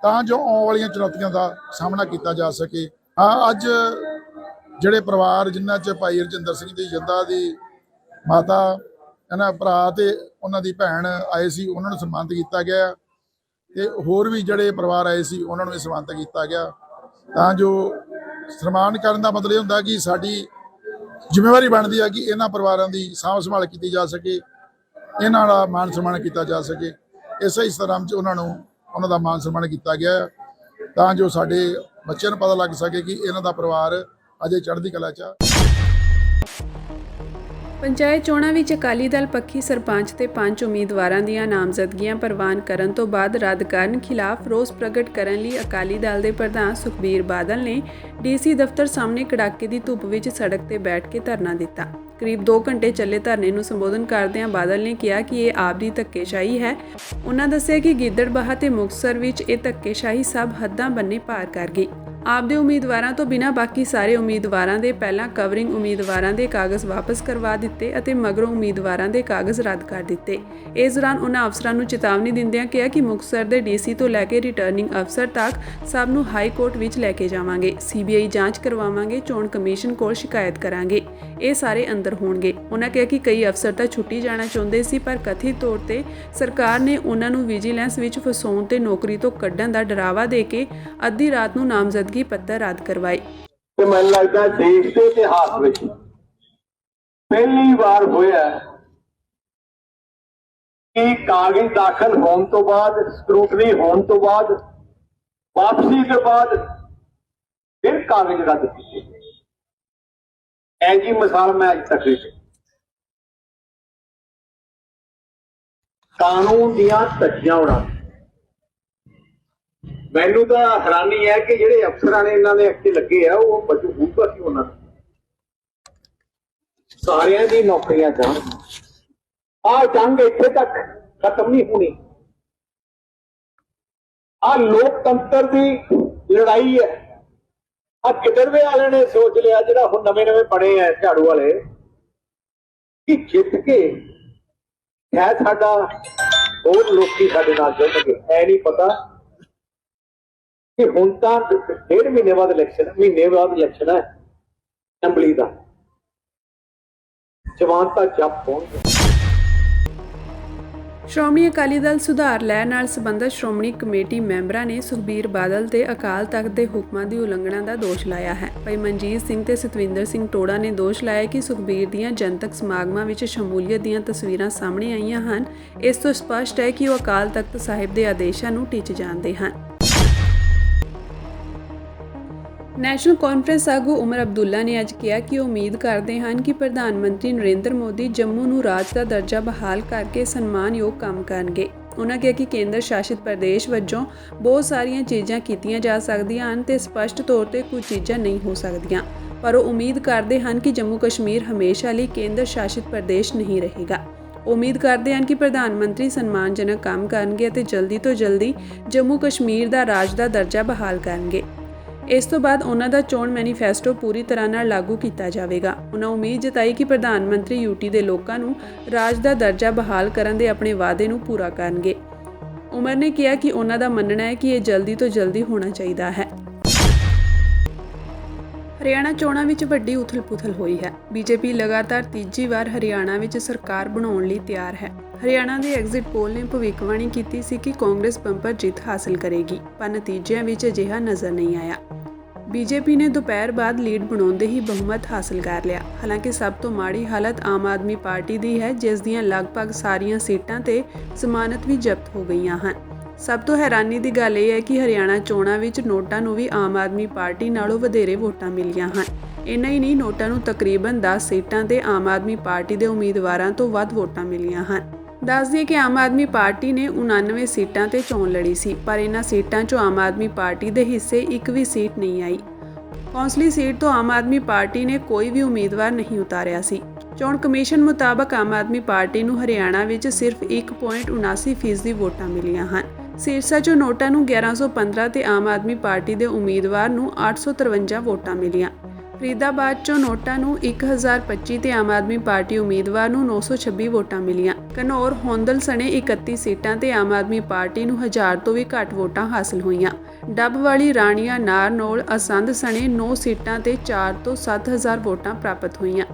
ਤਾਂ ਜੋ ਆਉਣ ਵਾਲੀਆਂ ਚੁਣੌਤੀਆਂ ਦਾ ਸਾਹਮਣਾ ਕੀਤਾ ਜਾ ਸਕੇ। ਅੱਜ ਜਿਹੜੇ ਪਰਿਵਾਰ ਜਿਨ੍ਹਾਂ 'ਚ ਭਾਈ ਹਰਜਿੰਦਰ ਸਿੰਘ ਜੀ ਜਿੰਦਾ ਦੀ ਮਾਤਾ, ਇਹਨਾਂ ਭਰਾ ਤੇ ਉਹਨਾਂ ਦੀ ਭੈਣ ਆਏ ਸੀ, ਉਹਨਾਂ ਨੂੰ ਸਨਮਾਨਿਤ ਕੀਤਾ ਗਿਆ ਤੇ ਹੋਰ ਵੀ ਜਿਹੜੇ ਪਰਿਵਾਰ ਆਏ ਸੀ ਉਹਨਾਂ ਨੂੰ ਵੀ ਸਨਮਾਨਿਤ ਕੀਤਾ ਗਿਆ, ਤਾਂ ਜੋ ਸਨਮਾਨ ਕਰਨ ਦਾ ਮਤਲਬ ਇਹ ਹੁੰਦਾ ਕਿ ਸਾਡੀ ਜ਼ਿੰਮੇਵਾਰੀ ਬਣਦੀ ਹੈ ਕਿ ਇਹਨਾਂ ਪਰਿਵਾਰਾਂ ਦੀ ਸਾਂਭ ਸੰਭਾਲ ਕੀਤੀ ਜਾ ਸਕੇ, ਇਹਨਾਂ ਦਾ ਮਾਨ ਸਨਮਾਨ ਕੀਤਾ ਜਾ ਸਕੇ। ਇਸੇ ਤਰ੍ਹਾਂ 'ਚ ਉਹਨਾਂ ਦਾ ਮਾਨ ਸਨਮਾਨ ਕੀਤਾ ਗਿਆ ਤਾਂ ਜੋ ਸਾਡੇ ਬੱਚਿਆਂ ਨੂੰ ਪਤਾ ਲੱਗ ਸਕੇ ਕਿ ਇਹਨਾਂ ਦਾ ਪਰਿਵਾਰ ਅਜੇ ਚੜ੍ਹਦੀ ਕਲਾ 'ਚ ਆ। ਪੰਚਾਇਤ ਚੋਣਾਂ ਵਿੱਚ ਅਕਾਲੀ ਦਲ ਪੱਖੀ ਸਰਪੰਚ ਤੇ 5 ਉਮੀਦਵਾਰਾਂ ਦੀਆਂ ਨਾਮਜ਼ਦਗੀਆਂ ਪ੍ਰਵਾਨ ਕਰਨ ਤੋਂ ਬਾਅਦ ਰੱਦ ਕਰਨ ਖਿਲਾਫ ਰੋਸ ਪ੍ਰਗਟ ਕਰਨ ਲਈ ਅਕਾਲੀ ਦਲ ਦੇ ਪ੍ਰਧਾਨ ਸੁਖਬੀਰ ਬਾਦਲ ਨੇ ਡੀਸੀ ਦਫ਼ਤਰ ਸਾਹਮਣੇ ਕੜਾਕੇ ਦੀ ਧੁੱਪ ਵਿੱਚ ਸੜਕ ਤੇ ਬੈਠ ਕੇ ਧਰਨਾ ਦਿੱਤਾ। ਕਰੀਬ 2 ਘੰਟੇ ਚੱਲੇ ਧਰਨੇ ਨੂੰ ਸੰਬੋਧਨ ਕਰਦਿਆਂ ਬਾਦਲ ਨੇ ਕਿਹਾ ਕਿ ਇਹ ਆਪ ਦੀ ਧੱਕੇਸ਼ਾਹੀ ਹੈ। ਉਹਨਾਂ ਦੱਸਿਆ ਕਿ ਗਿੱਦੜਬਾਹਾ ਤੇ ਮੁਕਤਸਰ ਵਿੱਚ ਇਹ ਧੱਕੇਸ਼ਾਹੀ ਸਭ ਹੱਦਾਂ ਬੰਨੇ ਪਾਰ ਕਰ ਗਈ। ਆਪ ਦੇ ਉਮੀਦਵਾਰਾਂ ਤੋਂ ਬਿਨਾਂ ਬਾਕੀ ਸਾਰੇ ਉਮੀਦਵਾਰਾਂ ਦੇ ਪਹਿਲਾਂ ਕਵਰਿੰਗ ਉਮੀਦਵਾਰਾਂ ਦੇ ਕਾਗਜ਼ ਵਾਪਸ ਕਰਵਾ ਦਿੱਤੇ ਅਤੇ ਮਗਰੋਂ ਉਮੀਦਵਾਰਾਂ ਦੇ ਕਾਗਜ਼ ਰੱਦ ਕਰ ਦਿੱਤੇ। ਇਸ ਦੌਰਾਨ ਉਹਨਾਂ ਅਫਸਰਾਂ ਨੂੰ ਚੇਤਾਵਨੀ ਦਿੰਦਿਆਂ ਕਿਹਾ ਕਿ ਮੁਕਤਸਰ ਦੇ ਡੀਸੀ ਤੋਂ ਲੈ ਕੇ ਰਿਟਰਨਿੰਗ ਅਫਸਰ ਤੱਕ ਸਭ ਨੂੰ ਹਾਈ ਕੋਰਟ ਵਿੱਚ ਲੈ ਕੇ ਜਾਵਾਂਗੇ, ਸੀਬੀਆਈ ਜਾਂਚ ਕਰਵਾਵਾਂਗੇ, ਚੋਣ ਕਮਿਸ਼ਨ ਕੋਲ ਸ਼ਿਕਾਇਤ ਕਰਾਂਗੇ, ਇਹ ਸਾਰੇ ਅੰਦਰ ਹੋਣਗੇ। ਉਹਨਾਂ ਕਿਹਾ ਕਿ ਕਈ ਅਫਸਰ ਤਾਂ ਛੁੱਟੀ ਜਾਣਾ ਚਾਹੁੰਦੇ ਸੀ, ਪਰ ਕਥਿਤ ਤੌਰ ਤੇ ਸਰਕਾਰ ਨੇ ਉਹਨਾਂ ਨੂੰ ਵਿਜੀਲੈਂਸ ਵਿੱਚ ਫਸਾਉਣ ਤੇ ਨੌਕਰੀ ਤੋਂ ਕੱਢਣ ਦਾ ਡਰਾਵਾ ਦੇ ਕੇ ਅੱਧੀ ਰਾਤ ਨੂੰ ਨਾਮਜ਼ਦਗੀ ਪੱਤਰ ਰੱਦ ਕਰਵਾਏ। ਤੇ ਮੈਨੂੰ ਲੱਗਦਾ ਦੇਸ਼ ਦੇ ਇਤਿਹਾਸ ਵਿੱਚ ਪਹਿਲੀ ਵਾਰ ਹੋਇਆ ਕਿ ਕਾਗਜ਼ ਦਾਖਲ ਹੋਣ ਤੋਂ ਬਾਅਦ, ਸਕਰੂਟਨੀ ਹੋਣ ਤੋਂ ਬਾਅਦ, ਵਾਪਸੀ ਤੋਂ ਬਾਅਦ ਫਿਰ ਕਾਗਜ਼ ਰੱਦ ਕੀਤੇ। ਐਜੀ ਮਿਸਾਲ ਮੈਂ ਅੱਜ ਤੱਕ ਨਹੀਂ। ਕਾਨੂੰਨ ਦੀਆਂ ਧੱਜੀਆਂ ਉਡਾ ਮੈਨੂੰ ਤਾਂ ਹੈਰਾਨੀ ਹੈ ਕਿ ਜਿਹੜੇ ਅਫਸਰਾਂ ਨੇ ਇਹਨਾਂ ਦੇ ਅੱਗੇ ਲੱਗੇ ਆ ਉਹ ਬਚੂ ਹੋਊਗਾ ਕਿ ਉਹਨਾਂ ਨੂੰ ਸਾਰਿਆਂ ਦੀ ਨੌਕਰੀਆਂ ਜਾਣ। ਆਹ ਜੰਗ ਇੱਥੇ ਤੱਕ ਖਤਮ ਨਹੀਂ ਹੋਣੀ। ਆਹ ਲੋਕਤੰਤਰ ਦੀ ਲੜਾਈ ਹੈ। ਆਹ ਗਿੱਦੜਵੇ ਵਾਲਿਆਂ ਨੇ ਸੋਚ ਲਿਆ, ਜਿਹੜਾ ਹੁਣ ਨਵੇਂ ਬਣੇ ਆ ਝਾੜੂ ਵਾਲੇ, ਕਿ ਜਿੱਤ ਕੇ ਹੈ ਸਾਡਾ ਹੋਰ ਲੋਕੀ ਸਾਡੇ ਨਾਲ ਜੁੜਨਗੇ। ਐ ਨਹੀਂ ਪਤਾ ਕਿ ਹੁਣ ਤਾਂ 1.5 ਮਹੀਨੇ ਬਾਅਦ ਇਲੈਕਸ਼ਨ ਹੈ ਅਸੈਂਬਲੀ ਦਾ। ਜਵਾਨ ਤਾਂ ਜੱਪ ਹੋਣਗੇ। ਸ਼੍ਰੋਮਣੀ ਅਕਾਲੀ ਦਲ ਸੁਧਾਰ ਲਹਿਰ ਨਾਲ ਸੰਬੰਧਿਤ ਸ਼੍ਰੋਮਣੀ ਕਮੇਟੀ ਮੈਂਬਰਾਂ ਨੇ ਸੁਖਬੀਰ ਬਾਦਲ ਤੇ ਅਕਾਲ ਤਖਤ ਦੇ ਹੁਕਮਾਂ ਦੀ ਉਲੰਘਣਾ ਦਾ ਦੋਸ਼ ਲਾਇਆ ਹੈ। ਭਾਈ ਮਨਜੀਤ ਸਿੰਘ ਤੇ ਸਤਵਿੰਦਰ ਸਿੰਘ ਟੋੜਾ ਨੇ ਦੋਸ਼ ਲਾਇਆ ਕਿ ਸੁਖਬੀਰ ਦੀਆਂ ਜਨਤਕ ਸਮਾਗਮਾਂ ਵਿੱਚ ਸ਼ਮੂਲੀਅਤ ਦੀਆਂ ਤਸਵੀਰਾਂ ਸਾਹਮਣੇ ਆਈਆਂ ਹਨ। ਇਸ ਤੋਂ ਸਪਸ਼ਟ ਹੈ ਕਿ ਉਹ ਅਕਾਲ ਤਖਤ ਸਾਹਿਬ ਦੇ ਆਦੇਸ਼ਾਂ ਨੂੰ ਟਿੱਚ ਜਾਂਦੇ ਹਨ। ਨੈਸ਼ਨਲ ਕਾਨਫਰੰਸ ਆਗੂ ਉਮਰ ਅਬਦੁੱਲਾ ਨੇ ਅੱਜ ਕਿਹਾ ਕਿ ਉਹ ਉਮੀਦ ਕਰਦੇ ਹਨ ਕਿ ਪ੍ਰਧਾਨ ਮੰਤਰੀ ਨਰਿੰਦਰ ਮੋਦੀ ਜੰਮੂ ਨੂੰ ਰਾਜ ਦਾ ਦਰਜਾ ਬਹਾਲ ਕਰਕੇ ਸਨਮਾਨਯੋਗ ਕੰਮ ਕਰਨਗੇ। ਉਨ੍ਹਾਂ ਕਿਹਾ ਕਿ ਕੇਂਦਰ ਸ਼ਾਸਿਤ ਪ੍ਰਦੇਸ਼ ਵਜੋਂ ਬਹੁਤ ਸਾਰੀਆਂ ਚੀਜ਼ਾਂ ਕੀਤੀਆਂ ਜਾ ਸਕਦੀਆਂ ਹਨ ਤੇ ਸਪਸ਼ਟ ਤੌਰ ਤੇ ਕੁਝ ਚੀਜ਼ਾਂ ਨਹੀਂ ਹੋ ਸਕਦੀਆਂ, ਪਰ ਉਹ ਉਮੀਦ ਕਰਦੇ ਹਨ ਕਿ ਜੰਮੂ ਕਸ਼ਮੀਰ ਹਮੇਸ਼ਾ ਲਈ ਕੇਂਦਰ ਸ਼ਾਸਿਤ ਪ੍ਰਦੇਸ਼ ਨਹੀਂ ਰਹੇਗਾ। ਉਮੀਦ ਕਰਦੇ ਹਨ ਕਿ ਪ੍ਰਧਾਨ ਮੰਤਰੀ ਸਨਮਾਨਜਨਕ ਕੰਮ ਕਰਨਗੇ ਅਤੇ ਜਲਦੀ ਤੋਂ ਜਲਦੀ ਜੰਮੂ ਕਸ਼ਮੀਰ ਦਾ ਰਾਜ ਦਾ ਦਰਜਾ ਬਹਾਲ ਕਰਨਗੇ। ਇਸ ਤੋਂ ਬਾਅਦ ਉਹਨਾਂ ਦਾ ਚੋਣ ਮੈਨੀਫੈਸਟੋ ਪੂਰੀ ਤਰ੍ਹਾਂ ਨਾਲ ਲਾਗੂ ਕੀਤਾ ਜਾਵੇਗਾ। ਉਹਨਾਂ ਉਮੀਦ ਜਤਾਈ ਕਿ ਪ੍ਰਧਾਨ ਮੰਤਰੀ ਯੂਟੀ ਦੇ ਲੋਕਾਂ ਨੂੰ ਰਾਜ ਦਾ ਦਰਜਾ ਬਹਾਲ ਕਰਨ ਦੇ ਆਪਣੇ ਵਾਅਦੇ ਨੂੰ ਪੂਰਾ ਕਰਨਗੇ। ਉਮਰ ਨੇ ਕਿਹਾ ਕਿ ਉਹਨਾਂ ਦਾ ਮੰਨਣਾ ਹੈ ਕਿ ਇਹ ਜਲਦੀ ਤੋਂ ਜਲਦੀ ਹੋਣਾ ਚਾਹੀਦਾ ਹੈ। ਹਰਿਆਣਾ ਚੋਣਾਂ ਵਿੱਚ ਵੱਡੀ ਉਥਲ-ਪੁਥਲ ਹੋਈ ਹੈ। ਬੀਜੇਪੀ ਲਗਾਤਾਰ ਤੀਜੀ ਵਾਰ ਹਰਿਆਣਾ ਵਿੱਚ ਸਰਕਾਰ ਬਣਾਉਣ ਲਈ ਤਿਆਰ ਹੈ। ਹਰਿਆਣਾ ਦੇ ਐਗਜ਼ਿਟ ਪੋਲ ਨੇ ਭਵਿੱਖਬਾਣੀ ਕੀਤੀ ਸੀ ਕਿ ਕਾਂਗਰਸ ਬੰਪਰ ਜਿੱਤ ਹਾਸਲ ਕਰੇਗੀ, ਪਰ ਨਤੀਜਿਆਂ ਵਿੱਚ ਅਜਿਹਾ ਨਜ਼ਰ ਨਹੀਂ ਆਇਆ। ਬੀਜੇਪੀ ਨੇ ਦੁਪਹਿਰ ਬਾਅਦ ਲੀਡ ਬਣਾਉਂਦੇ ਹੀ ਬਹੁਮਤ ਹਾਸਲ ਕਰ ਲਿਆ। ਹਾਲਾਂਕਿ ਸਭ ਤੋਂ ਮਾੜੀ ਹਾਲਤ ਆਮ ਆਦਮੀ ਪਾਰਟੀ ਦੀ ਹੈ, ਜਿਸ ਦੀਆਂ ਲਗਭਗ ਸਾਰੀਆਂ ਸੀਟਾਂ ਤੇ ਜ਼ਮਾਨਤ ਵੀ ਜ਼ਬਤ ਹੋ ਗਈਆਂ ਹਨ। ਸਭ ਤੋਂ ਹੈਰਾਨੀ ਦੀ ਗੱਲ ਇਹ ਹੈ ਕਿ ਹਰਿਆਣਾ ਚੋਣਾਂ ਵਿੱਚ ਨੋਟਾਂ ਨੂੰ ਵੀ ਆਮ ਆਦਮੀ ਪਾਰਟੀ ਨਾਲੋਂ ਵਧੇਰੇ ਵੋਟਾਂ ਮਿਲੀਆਂ ਹਨ। ਇੰਨਾ ਹੀ ਨਹੀਂ, ਨੋਟਾਂ ਨੂੰ ਤਕਰੀਬਨ 10 ਸੀਟਾਂ ਤੇ ਆਮ ਆਦਮੀ ਪਾਰਟੀ ਦੇ ਉਮੀਦਵਾਰਾਂ ਤੋਂ ਵੱਧ ਵੋਟਾਂ ਮਿਲੀਆਂ ਹਨ। ਦੱਸ ਦਈਏ ਕਿ ਆਮ ਆਦਮੀ ਪਾਰਟੀ ਨੇ 99 ਸੀਟਾਂ ਤੇ ਚੋਣ ਲੜੀ ਸੀ, ਪਰ ਇਹਨਾਂ ਸੀਟਾਂ 'ਚੋਂ ਆਮ ਆਦਮੀ ਪਾਰਟੀ ਦੇ ਹਿੱਸੇ ਇੱਕ ਵੀ ਸੀਟ ਨਹੀਂ ਆਈ। ਕੌਂਸਲੀ ਸੀਟ ਤੋਂ ਆਮ ਆਦਮੀ ਪਾਰਟੀ ਨੇ ਕੋਈ ਵੀ ਉਮੀਦਵਾਰ ਨਹੀਂ ਉਤਾਰਿਆ ਸੀ। ਚੋਣ ਕਮਿਸ਼ਨ ਮੁਤਾਬਕ ਆਮ ਆਦਮੀ ਪਾਰਟੀ ਨੂੰ ਹਰਿਆਣਾ ਵਿੱਚ ਸਿਰਫ 1.79% ਵੋਟਾਂ ਮਿਲੀਆਂ ਹਨ। ਸਿਰਸਾ 'ਚੋਂ ਨੋਟਾਂ ਨੂੰ 1115 ਤੇ ਆਮ ਆਦਮੀ ਪਾਰਟੀ ਦੇ ਉਮੀਦਵਾਰ ਨੂੰ 853 ਵੋਟਾਂ ਮਿਲੀਆਂ। ਫਰੀਦਾਬਾਦ 'ਚੋਂ ਨੋਟਾਂ ਨੂੰ 1025 ਤੇ ਆਮ ਆਦਮੀ ਪਾਰਟੀ ਉਮੀਦਵਾਰ ਨੂੰ 926 ਵੋਟਾਂ ਮਿਲੀਆਂ। ਘਨੌਰ, ਹੋਂਦਲ ਸਣੇ 31 ਸੀਟਾਂ ਤੇ ਆਮ ਆਦਮੀ ਪਾਰਟੀ ਨੂੰ 1000 ਤੋਂ ਵੀ ਘੱਟ ਵੋਟਾਂ ਹਾਸਲ ਹੋਈਆਂ। ਡੱਬਵਾਲੀ, ਰਾਣੀਆਂ, ਨਾਰਨੌਲ, ਅਸੰਧ ਸਣੇ 9 ਸੀਟਾਂ ਤੇ 4 ਤੋਂ 7000 ਵੋਟਾਂ ਪ੍ਰਾਪਤ ਹੋਈਆਂ।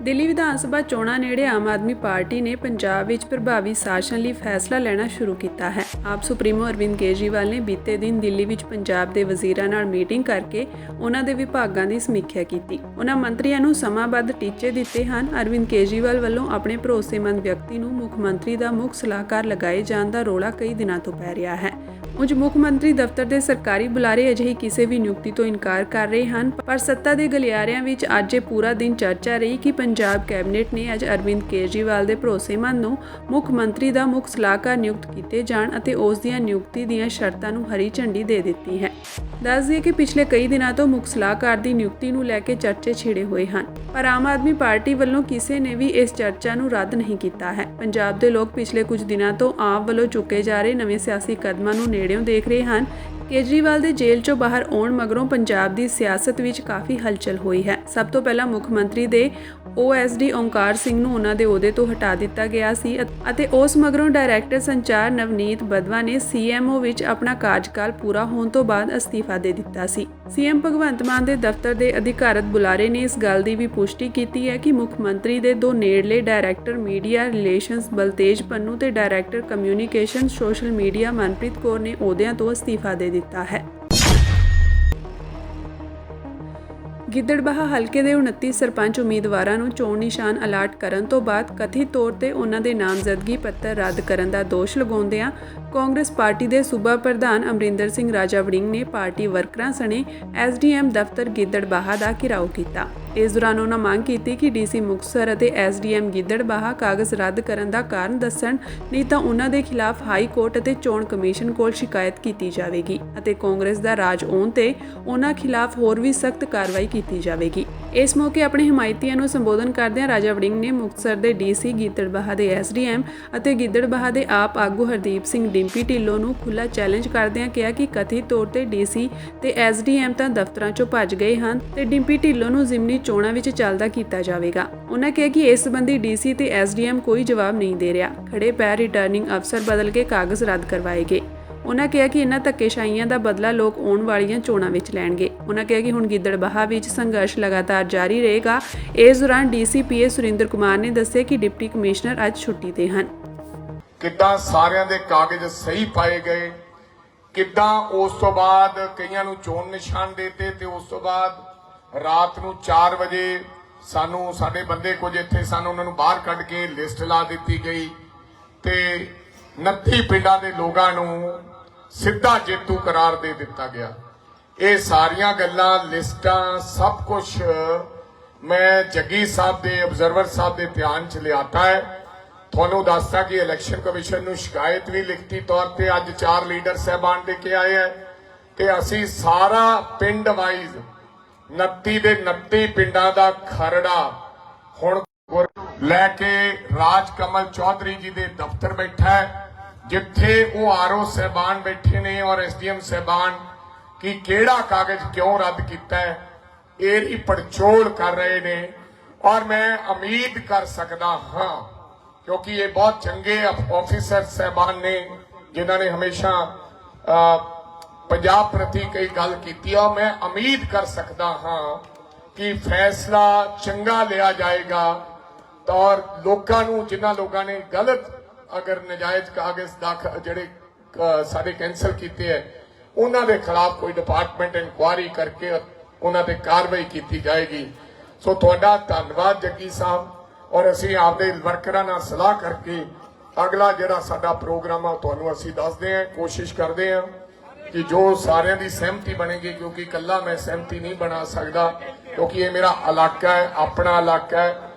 ਦਿੱਲੀ ਵਿਧਾਨ ਸਭਾ ਚੋਣਾਂ ਨੇੜੇ ਆਮ ਆਦਮੀ ਪਾਰਟੀ ਨੇ ਪੰਜਾਬ ਵਿੱਚ ਪ੍ਰਭਾਵੀ ਸ਼ਾਸਨ ਲਈ ਫੈਸਲਾ ਲੈਣਾ ਸ਼ੁਰੂ ਕੀਤਾ ਹੈ। ਆਪ ਸੁਪਰੀਮੋ ਅਰਵਿੰਦ ਕੇਜਰੀਵਾਲ ਨੇ ਬੀਤੇ ਦਿਨ ਦਿੱਲੀ ਵਿੱਚ ਪੰਜਾਬ ਦੇ ਵਜ਼ੀਰਾਂ ਨਾਲ ਮੀਟਿੰਗ ਕਰਕੇ ਉਹਨਾਂ ਦੇ ਵਿਭਾਗਾਂ ਦੀ ਸਮੀਖਿਆ ਕੀਤੀ। ਉਹਨਾਂ ਮੰਤਰੀਆਂ ਨੂੰ ਸਮਾਂਬੱਧ ਟੀਚੇ ਦਿੱਤੇ ਹਨ। ਅਰਵਿੰਦ ਕੇਜਰੀਵਾਲ ਵੱਲੋਂ ਆਪਣੇ ਭਰੋਸੇਮੰਦ ਵਿਅਕਤੀ ਨੂੰ ਮੁੱਖ ਮੰਤਰੀ ਦਾ ਮੁੱਖ ਸਲਾਹਕਾਰ ਲਗਾਏ ਜਾਣ ਦਾ ਰੌਲਾ ਕਈ ਦਿਨਾਂ ਤੋਂ ਪੈ ਰਿਹਾ ਹੈ। ਉਂਝ ਮੁੱਖ ਮੰਤਰੀ ਦਫ਼ਤਰ ਦੇ ਸਰਕਾਰੀ ਬੁਲਾਰੇ ਅਜਿਹੀ ਕਿਸੇ ਵੀ ਨਿਯੁਕਤੀ ਤੋਂ ਇਨਕਾਰ ਕਰ ਰਹੇ ਹਨ, ਪਰ ਸੱਤਾ ਦੇ ਗਲਿਆਰਿਆਂ ਵਿੱਚ ਅੱਜ ਇਹ ਪੂਰਾ ਦਿਨ ਚਰਚਾ ਰਹੀ ਕਿ ਪੰਜਾਬ ਕੈਬਨਿਟ ਨੇ ਅੱਜ ਅਰਵਿੰਦ ਕੇਜਰੀਵਾਲ ਦੇ ਭਰੋਸੇਮੰਦ ਨੂੰ ਮੁੱਖ ਮੰਤਰੀ ਦਾ ਮੁੱਖ ਸਲਾਹਕਾਰ ਨਿਯੁਕਤ ਕੀਤੇ ਜਾਣ ਅਤੇ ਉਸ ਦੀਆਂ ਨਿਯੁਕਤੀ ਦੀਆਂ ਸ਼ਰਤਾਂ ਨੂੰ ਹਰੀ ਝੰਡੀ ਦੇ ਦਿੱਤੀ ਹੈ। ਦੱਸ ਦਈਏ ਕਿ ਪਿਛਲੇ ਕਈ ਦਿਨਾਂ ਤੋਂ ਮੁੱਖ ਸਲਾਹਕਾਰ ਦੀ ਨਿਯੁਕਤੀ ਨੂੰ ਲੈ ਕੇ ਚਰਚੇ ਛਿੜੇ ਹੋਏ ਹਨ, ਪਰ ਆਮ ਆਦਮੀ ਪਾਰਟੀ ਵੱਲੋਂ ਕਿਸੇ ਨੇ ਵੀ ਇਸ ਚਰਚਾ ਨੂੰ ਰੱਦ ਨਹੀਂ ਕੀਤਾ ਹੈ। ਪੰਜਾਬ ਦੇ ਲੋਕ ਪਿਛਲੇ ਕੁਝ ਦਿਨਾਂ ਤੋਂ ਆਪ ਵੱਲੋਂ ਚੁੱਕੇ ਜਾ ਰਹੇ ਨਵੇਂ ਸਿਆਸੀ ਕਦਮਾਂ ਨੂੰ ਨੇੜਿਓਂ ਦੇਖ ਰਹੇ ਹਨ। ਕੇਜਰੀਵਾਲ ਦੇ ਜੇਲ੍ਹ 'ਚੋਂ ਬਾਹਰ ਆਉਣ ਮਗਰੋਂ ਪੰਜਾਬ ਦੀ ਸਿਆਸਤ ਵਿੱਚ ਕਾਫੀ ਹਲਚਲ ਹੋਈ ਹੈ। ਸਭ ਤੋਂ ਪਹਿਲਾਂ ਮੁੱਖ ਮੰਤਰੀ ਦੇ OSD ਓਂਕਾਰ ਸਿੰਘ ਨੂੰ ਉਹਨਾਂ ਦੇ ਅਹੁਦੇ ਤੋਂ ਹਟਾ ਦਿੱਤਾ ਗਿਆ ਸੀ ਅਤੇ ਉਸ ਮਗਰੋਂ ਡਾਇਰੈਕਟਰ ਸੰਚਾਰ ਨਵਨੀਤ ਬਦਵਾ ਨੇ CMO ਵਿੱਚ ਆਪਣਾ ਕਾਰਜਕਾਲ ਪੂਰਾ ਹੋਣ ਤੋਂ ਬਾਅਦ ਅਸਤੀਫਾ ਦੇ ਦਿੱਤਾ ਸੀ। CM ਭਗਵੰਤ ਮਾਨ ਦੇ ਦਫ਼ਤਰ ਦੇ ਅਧਿਕਾਰਤ ਬੁਲਾਰੇ ਨੇ ਇਸ ਗੱਲ ਦੀ ਵੀ ਪੁਸ਼ਟੀ ਕੀਤੀ ਹੈ ਕਿ ਮੁੱਖ ਮੰਤਰੀ ਦੇ 2 ਨੇੜਲੇ director media relations Baltej Pannu ਤੇ director communication social media Manpreet Kaur ਨੇ ਅਹੁਦਿਆਂ ਤੋਂ ਅਸਤੀਫਾ ਦੇ ਦਿੱਤਾ ਹੈ। ਗਿੱਦੜਬਾਹਾ ਹਲਕੇ ਦੇ 29 ਸਰਪੰਚ ਉਮੀਦਵਾਰਾਂ ਨੂੰ ਚੋਣ ਨਿਸ਼ਾਨ ਅਲਾਟ ਕਰਨ ਤੋਂ ਬਾਅਦ ਕਥਿਤ ਤੌਰ ਤੇ ਉਹਨਾਂ ਦੇ ਨਾਮਜ਼ਦਗੀ ਪੱਤਰ ਰੱਦ ਕਰਨ ਦਾ ਦੋਸ਼ ਲਗਾਉਂਦਿਆਂ ਕਾਂਗਰਸ ਪਾਰਟੀ ਦੇ ਸੂਬਾ ਪ੍ਰਧਾਨ ਅਮਰਿੰਦਰ ਸਿੰਘ ਰਾਜਾ ਵੜਿੰਗ ਨੇ ਪਾਰਟੀ ਵਰਕਰਾਂ ਸਣੇ SDM ਦਫ਼ਤਰ ਗਿੱਦੜਬਾਹਾ ਦਾ ਘਿਰਾਓ ਕੀਤਾ। ਇਸ ਦੌਰਾਨ ਉਹਨਾਂ ਮੰਗ ਕੀਤੀ ਕਿ ਡੀਸੀ ਮੁਕਤਸਰ ਅਤੇ ਐਸਡੀਐਮ ਗਿੱਦੜਬਾਹਾ ਕਾਗਜ਼ ਰੱਦ ਕਰਨ ਦਾ ਕਾਰਨ ਦੱਸਣ, ਨਹੀਂ ਤਾਂ ਉਹਨਾਂ ਦੇ ਖਿਲਾਫ ਹਾਈ ਕੋਰਟ ਅਤੇ ਚੋਣ ਕਮਿਸ਼ਨ ਕੋਲ ਸ਼ਿਕਾਇਤ ਕੀਤੀ ਜਾਵੇਗੀ ਅਤੇ ਕਾਂਗਰਸ ਦਾ ਰਾਜ ਆਉਣ ਤੇ ਉਹਨਾਂ ਖਿਲਾਫ ਹੋਰ ਵੀ ਸਖਤ ਕਾਰਵਾਈ ਕੀਤੀ ਜਾਵੇਗੀ। ਇਸ ਮੌਕੇ ਆਪਣੇ ਹਮਾਇਤੀਆਂ ਨੂੰ ਸੰਬੋਧਨ ਕਰਦਿਆਂ ਰਾਜਾ ਵੜਿੰਗ ਨੇ ਮੁਕਤਸਰ ਦੇ ਡੀਸੀ, ਗਿੱਦੜਬਾਹਾ ਦੇ ਐਸਡੀਐਮ ਅਤੇ ਗਿੱਦੜਬਾਹਾ ਦੇ ਆਪ ਆਗੂ ਹਰਦੀਪ ਸਿੰਘ ਡਿੰਪੀ ਢਿੱਲੋਂ ਨੂੰ ਖੁੱਲ੍ਹਾ ਚੈਲੰਜ ਕਰਦਿਆਂ ਕਿਹਾ ਕਿ ਕਥਿਤ ਤੌਰ ਤੇ ਡੀਸੀ ਤੇ ਐਸਡੀਐਮ ਤਾਂ ਦਫ਼ਤਰਾਂ 'ਚੋਂ ਭੱਜ ਗਏ ਹਨ ਤੇ ਡਿੰਪੀ ਢਿੱਲੋਂ ਨੂੰ ਜ਼ਿਮਨੀ ਚੋਣਾਂ ਵਿੱਚ ਚੱਲਦਾ ਕੀਤਾ ਜਾਵੇਗਾ। ਉਹਨਾਂ ਕਿਹਾ ਕਿ ਇਸ ਸੰਬੰਧੀ ਡੀਸੀ ਤੇ ਐਸਡੀਐਮ ਕੋਈ ਜਵਾਬ ਨਹੀਂ ਦੇ ਰਿਹਾ। ਖੜੇ ਪੈਰ ਰਿਟਰਨਿੰਗ ਅਫਸਰ ਬਦਲ ਕੇ ਕਾਗਜ਼ ਰੱਦ ਕਰਵਾਏ ਗਏ। ਉਹਨਾਂ ਕਿਹਾ ਕਿ ਇਹਨਾਂ ਧੱਕੇਸ਼ਾਹੀਆਂ ਦਾ ਬਦਲਾ ਲੋਕ ਆਉਣ ਵਾਲੀਆਂ ਚੋਣਾਂ ਵਿੱਚ ਲੈਣਗੇ। ਉਹਨਾਂ ਕਿਹਾ ਕਿ ਹੁਣ ਗਿੱਦੜਬਾਹਾ ਵਿੱਚ ਸੰਘਰਸ਼ ਲਗਾਤਾਰ ਜਾਰੀ ਰਹੇਗਾ। ਇਸ ਦੌਰਾਨ ਡੀਸੀਪੀਏ ਸੁਰਿੰਦਰ ਕੁਮਾਰ ਨੇ ਦੱਸਿਆ ਕਿ ਡਿਪਟੀ ਕਮਿਸ਼ਨਰ ਅੱਜ ਛੁੱਟੀ ਤੇ ਹਨ। ਕਿੱਦਾਂ ਸਾਰਿਆਂ ਦੇ ਕਾਗਜ਼ ਸਹੀ ਪਾਏ ਗਏ, ਕਿੱਦਾਂ ਉਸ ਤੋਂ ਬਾਅਦ ਕਈਆਂ ਨੂੰ ਚੋਣ ਨਿਸ਼ਾਨ ਦੇਤੇ ਤੇ ਉਸ ਤੋਂ ਬਾਅਦ ਰਾਤ ਨੂੰ 4 ਵਜੇ ਸਾਨੂੰ ਸਾਡੇ ਬੰਦੇ ਕੁਝ ਇੱਥੇ ਸਨ, ਉਹਨਾਂ ਨੂੰ ਬਾਹਰ ਕੱਢ ਕੇ ਲਿਸਟ ਲਾ ਦਿੱਤੀ ਗਈ ਤੇ 29 ਪਿੰਡਾਂ ਦੇ ਲੋਕਾਂ ਨੂੰ ਸਿੱਧਾ ਜੇਤੂ ਕਰਾਰ ਦੇ ਦਿੱਤਾ ਗਿਆ। ਇਹ ਸਾਰੀਆਂ ਗੱਲਾਂ, ਲਿਸਟਾਂ, ਸਭ ਕੁਝ ਮੈਂ ਜੱਗੀ ਸਾਹਿਬ ਦੇ, ਅਬਜ਼ਰਵਰ ਸਾਹਿਬ ਦੇ ਧਿਆਨ 'ਚ ਲਿਆਤਾ ਹੈ। ਤੁਹਾਨੂੰ ਦੱਸਦਾ ਕਿ ਇਲੈਕਸ਼ਨ ਕਮਿਸ਼ਨ ਨੂੰ ਸ਼ਿਕਾਇਤ ਵੀ ਲਿਖਤੀ ਤੌਰ ਤੇ ਅੱਜ 4 ਲੀਡਰ ਸਹਿਬਾਨ ਦੇ ਕੇ ਆਏ ਹੈ ਤੇ ਅਸੀਂ ਸਾਰਾ ਪਿੰਡ ਵਾਈਜ਼ 29 ਦੇ 29 ਪਿੰਡਾਂ ਦਾ ਖਰੜਾ ਹੁਣ ਲੈ ਕੇ ਰਾਜ ਕਮਲ ਚੌਧਰੀ ਜੀ ਦੇ ਦਫ਼ਤਰ ਬੈਠਾ ਹੈ, ਜਿੱਥੇ ਉਹ ਆਰਓ ਸਹਿਬਾਨ ਬੈਠੇ ਨੇ ਔਰ ਐਸਡੀਐਮ ਸਹਿਬਾਨ ਕਿ ਕਿਹੜਾ ਕਾਗਜ਼ ਕਿਉਂ ਰੱਦ ਕੀਤਾ ਹੈ ਇਹਦੀ ਪੜਚੋਲ ਕਰ ਰਹੇ ਨੇ। ਔਰ ਮੈਂ ਉਮੀਦ ਕਰ ਸਕਦਾ ਹਾਂ ਕਿਉਂਕਿ ਇਹ ਬਹੁਤ ਚੰਗੇ ਆਫੀਸਰ ਸਹਿਬਾਨ ਨੇ ਜਿਨ੍ਹਾਂ ਨੇ ਹਮੇਸ਼ਾ ਪੰਜਾਬ ਪ੍ਰਤੀ ਕਈ ਗੱਲ ਕੀਤੀ ਆ। ਮੈਂ ਉਮੀਦ ਕਰ ਸਕਦਾ ਹਾਂ ਕਿ ਫੈਸਲਾ ਚੰਗਾ ਲਿਆ ਜਾਏਗਾ ਔਰ ਲੋਕਾਂ ਨੂੰ, ਜਿਨ੍ਹਾਂ ਲੋਕਾਂ ਨੇ ਗਲਤ ਅਗਰ ਨਜਾਇਜ਼ ਕਾਗਜ਼ ਦਾਖਲ ਜਿਹੜੇ ਸਾਡੇ ਕੈਂਸਲ ਕੀਤੇ ਹੈ, ਉਹਨਾਂ ਦੇ ਖਿਲਾਫ ਕੋਈ ਡਿਪਾਰਟਮੈਂਟ ਇਨਕੁਆਇਰੀ ਕਰਕੇ ਉਹਨਾਂ ਤੇ ਕਾਰਵਾਈ ਕੀਤੀ ਜਾਏਗੀ। ਸੋ ਤੁਹਾਡਾ ਧੰਨਵਾਦ ਜੱਗੀ ਸਾਹਿਬ। ਔਰ ਅਸੀਂ ਆਪਦੇ ਵਰਕਰਾਂ ਨਾਲ ਸਲਾਹ ਕਰਕੇ ਅਗਲਾ ਜਿਹੜਾ ਸਾਡਾ ਪ੍ਰੋਗਰਾਮ ਆ ਤੁਹਾਨੂੰ ਅਸੀਂ ਦੱਸਦੇ ਹਾਂ, ਕੋਸ਼ਿਸ਼ ਕਰਦੇ ਹਾਂ ਕਿ ਜੋ ਸਾਰਿਆਂ ਦੀ ਸਹਿਮਤੀ ਬਣੇਗੀ, ਕਿਉਂਕਿ ਇਕੱਲਾ ਮੈਂ ਸਹਿਮਤੀ ਨਹੀਂ ਬਣਾ ਸਕਦਾ ਕਿਉਂਕਿ ਇਹ ਮੇਰਾ ਇਲਾਕਾ ਹੈ, ਆਪਣਾ ਇਲਾਕਾ ਹੈ।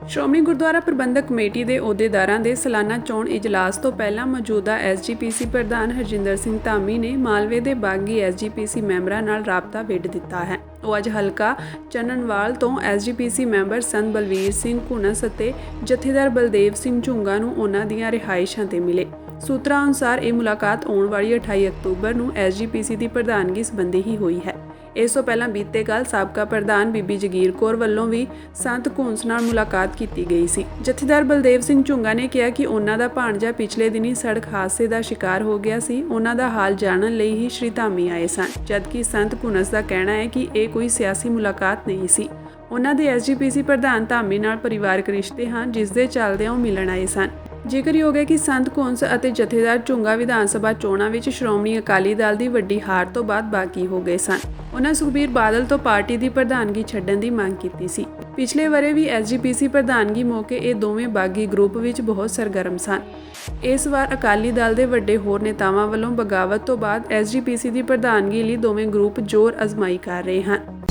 ਸ਼੍ਰੋਮਣੀ ਗੁਰਦੁਆਰਾ ਪ੍ਰਬੰਧਕ ਕਮੇਟੀ ਦੇ ਅਹੁਦੇਦਾਰਾਂ ਦੇ ਸਾਲਾਨਾ ਚੋਣ ਇਜਲਾਸ ਤੋਂ ਪਹਿਲਾਂ ਮੌਜੂਦਾ ਐਸਜੀਪੀਸੀ ਪ੍ਰਧਾਨ ਹਰਜਿੰਦਰ ਸਿੰਘ ਧਾਮੀ ਨੇ ਮਾਲਵੇ ਦੇ ਬਾਗੀ ਐਸਜੀਪੀਸੀ ਮੈਂਬਰਾਂ ਨਾਲ ਰਾਬਤਾ ਵਿੱਢ ਦਿੱਤਾ ਹੈ। ਉਹ ਅੱਜ ਹਲਕਾ ਚੰਨਣਵਾਲ ਤੋਂ ਐਸਜੀਪੀਸੀ ਮੈਂਬਰ ਸੰਤ ਬਲਵੀਰ ਸਿੰਘ ਘੁਨਸ ਅਤੇ ਜਥੇਦਾਰ ਬਲਦੇਵ ਸਿੰਘ ਝੁੰਗਾ ਨੂੰ ਉਹਨਾਂ ਦੀਆਂ ਰਿਹਾਇਸ਼ਾਂ ਤੇ ਮਿਲੇ। ਸੂਤਰਾਂ ਅਨੁਸਾਰ ਇਹ ਮੁਲਾਕਾਤ ਆਉਣ ਵਾਲੀ 28 ਅਕਤੂਬਰ ਨੂੰ ਐਸਜੀਪੀਸੀ ਦੀ ਪ੍ਰਧਾਨਗੀ ਸੰਬੰਧੀ ਹੀ ਹੋਈ ਹੈ। ਇਸ ਤੋਂ ਪਹਿਲਾਂ ਬੀਤੇ ਕੱਲ੍ਹ ਸਾਬਕਾ ਪ੍ਰਧਾਨ ਬੀਬੀ ਜਗੀਰ ਕੌਰ ਵੱਲੋਂ ਵੀ ਸੰਤ ਘੁਨਸ ਨਾਲ ਮੁਲਾਕਾਤ ਕੀਤੀ ਗਈ ਸੀ। ਜਥੇਦਾਰ ਬਲਦੇਵ ਸਿੰਘ ਝੁੰਗਾ ਨੇ ਕਿਹਾ ਕਿ ਉਹਨਾਂ ਦਾ ਭਾਣਜਾ ਪਿਛਲੇ ਦਿਨੀ ਸੜਕ ਹਾਦਸੇ ਦਾ ਸ਼ਿਕਾਰ ਹੋ ਗਿਆ ਸੀ। ਉਹਨਾਂ ਦਾ ਹਾਲ ਜਾਣਨ ਲਈ ਹੀ ਸ਼੍ਰੀ ਧਾਮੀ ਆਏ ਸਨ, ਜਦਕਿ ਸੰਤ ਘੁਨਸ ਦਾ ਕਹਿਣਾ ਹੈ ਕਿ ਇਹ ਕੋਈ ਸਿਆਸੀ ਮੁਲਾਕਾਤ ਨਹੀਂ ਸੀ। ਉਹਨਾਂ ਦੇ ਐਸਜੀਪੀਸੀ ਪ੍ਰਧਾਨ ਧਾਮੀ ਨਾਲ ਪਰਿਵਾਰਕ ਰਿਸ਼ਤੇ ਹਨ, ਜਿਸ ਦੇ ਚੱਲਦਿਆਂ ਉਹ ਮਿਲਣ ਆਏ ਸਨ। ਜ਼ਿਕਰਯੋਗ ਹੈ ਕਿ ਸੰਤ ਘੁਨਸ ਅਤੇ ਜਥੇਦਾਰ ਝੁੰਗਾ ਵਿਧਾਨ ਸਭਾ ਚੋਣਾਂ ਵਿੱਚ ਸ਼੍ਰੋਮਣੀ ਅਕਾਲੀ ਦਲ ਦੀ ਵੱਡੀ ਹਾਰ ਤੋਂ ਬਾਅਦ ਬਾਗੀ ਹੋ ਗਏ ਸਨ। ਉਹਨਾਂ ਸੁਖਬੀਰ ਬਾਦਲ ਤੋਂ ਪਾਰਟੀ ਦੀ ਪ੍ਰਧਾਨਗੀ ਛੱਡਣ ਦੀ ਮੰਗ ਕੀਤੀ ਸੀ। ਪਿਛਲੇ ਵਰੇ ਵੀ ਐਸਜੀਪੀਸੀ ਪ੍ਰਧਾਨਗੀ ਮੌਕੇ ਇਹ ਦੋਵੇਂ ਬਾਗੀ ਗਰੁੱਪ ਵਿੱਚ ਬਹੁਤ ਸਰਗਰਮ ਸਨ। ਇਸ ਵਾਰ ਅਕਾਲੀ ਦਲ ਦੇ ਵੱਡੇ ਹੋਰ ਨੇਤਾਵਾਂ ਵੱਲੋਂ ਬਗਾਵਤ ਤੋਂ ਬਾਅਦ ਐਸਜੀਪੀਸੀ ਦੀ ਪ੍ਰਧਾਨਗੀ ਲਈ ਦੋਵੇਂ ਗਰੁੱਪ ਜ਼ੋਰ ਅਜ਼ਮਾਈ ਕਰ ਰਹੇ ਹਨ।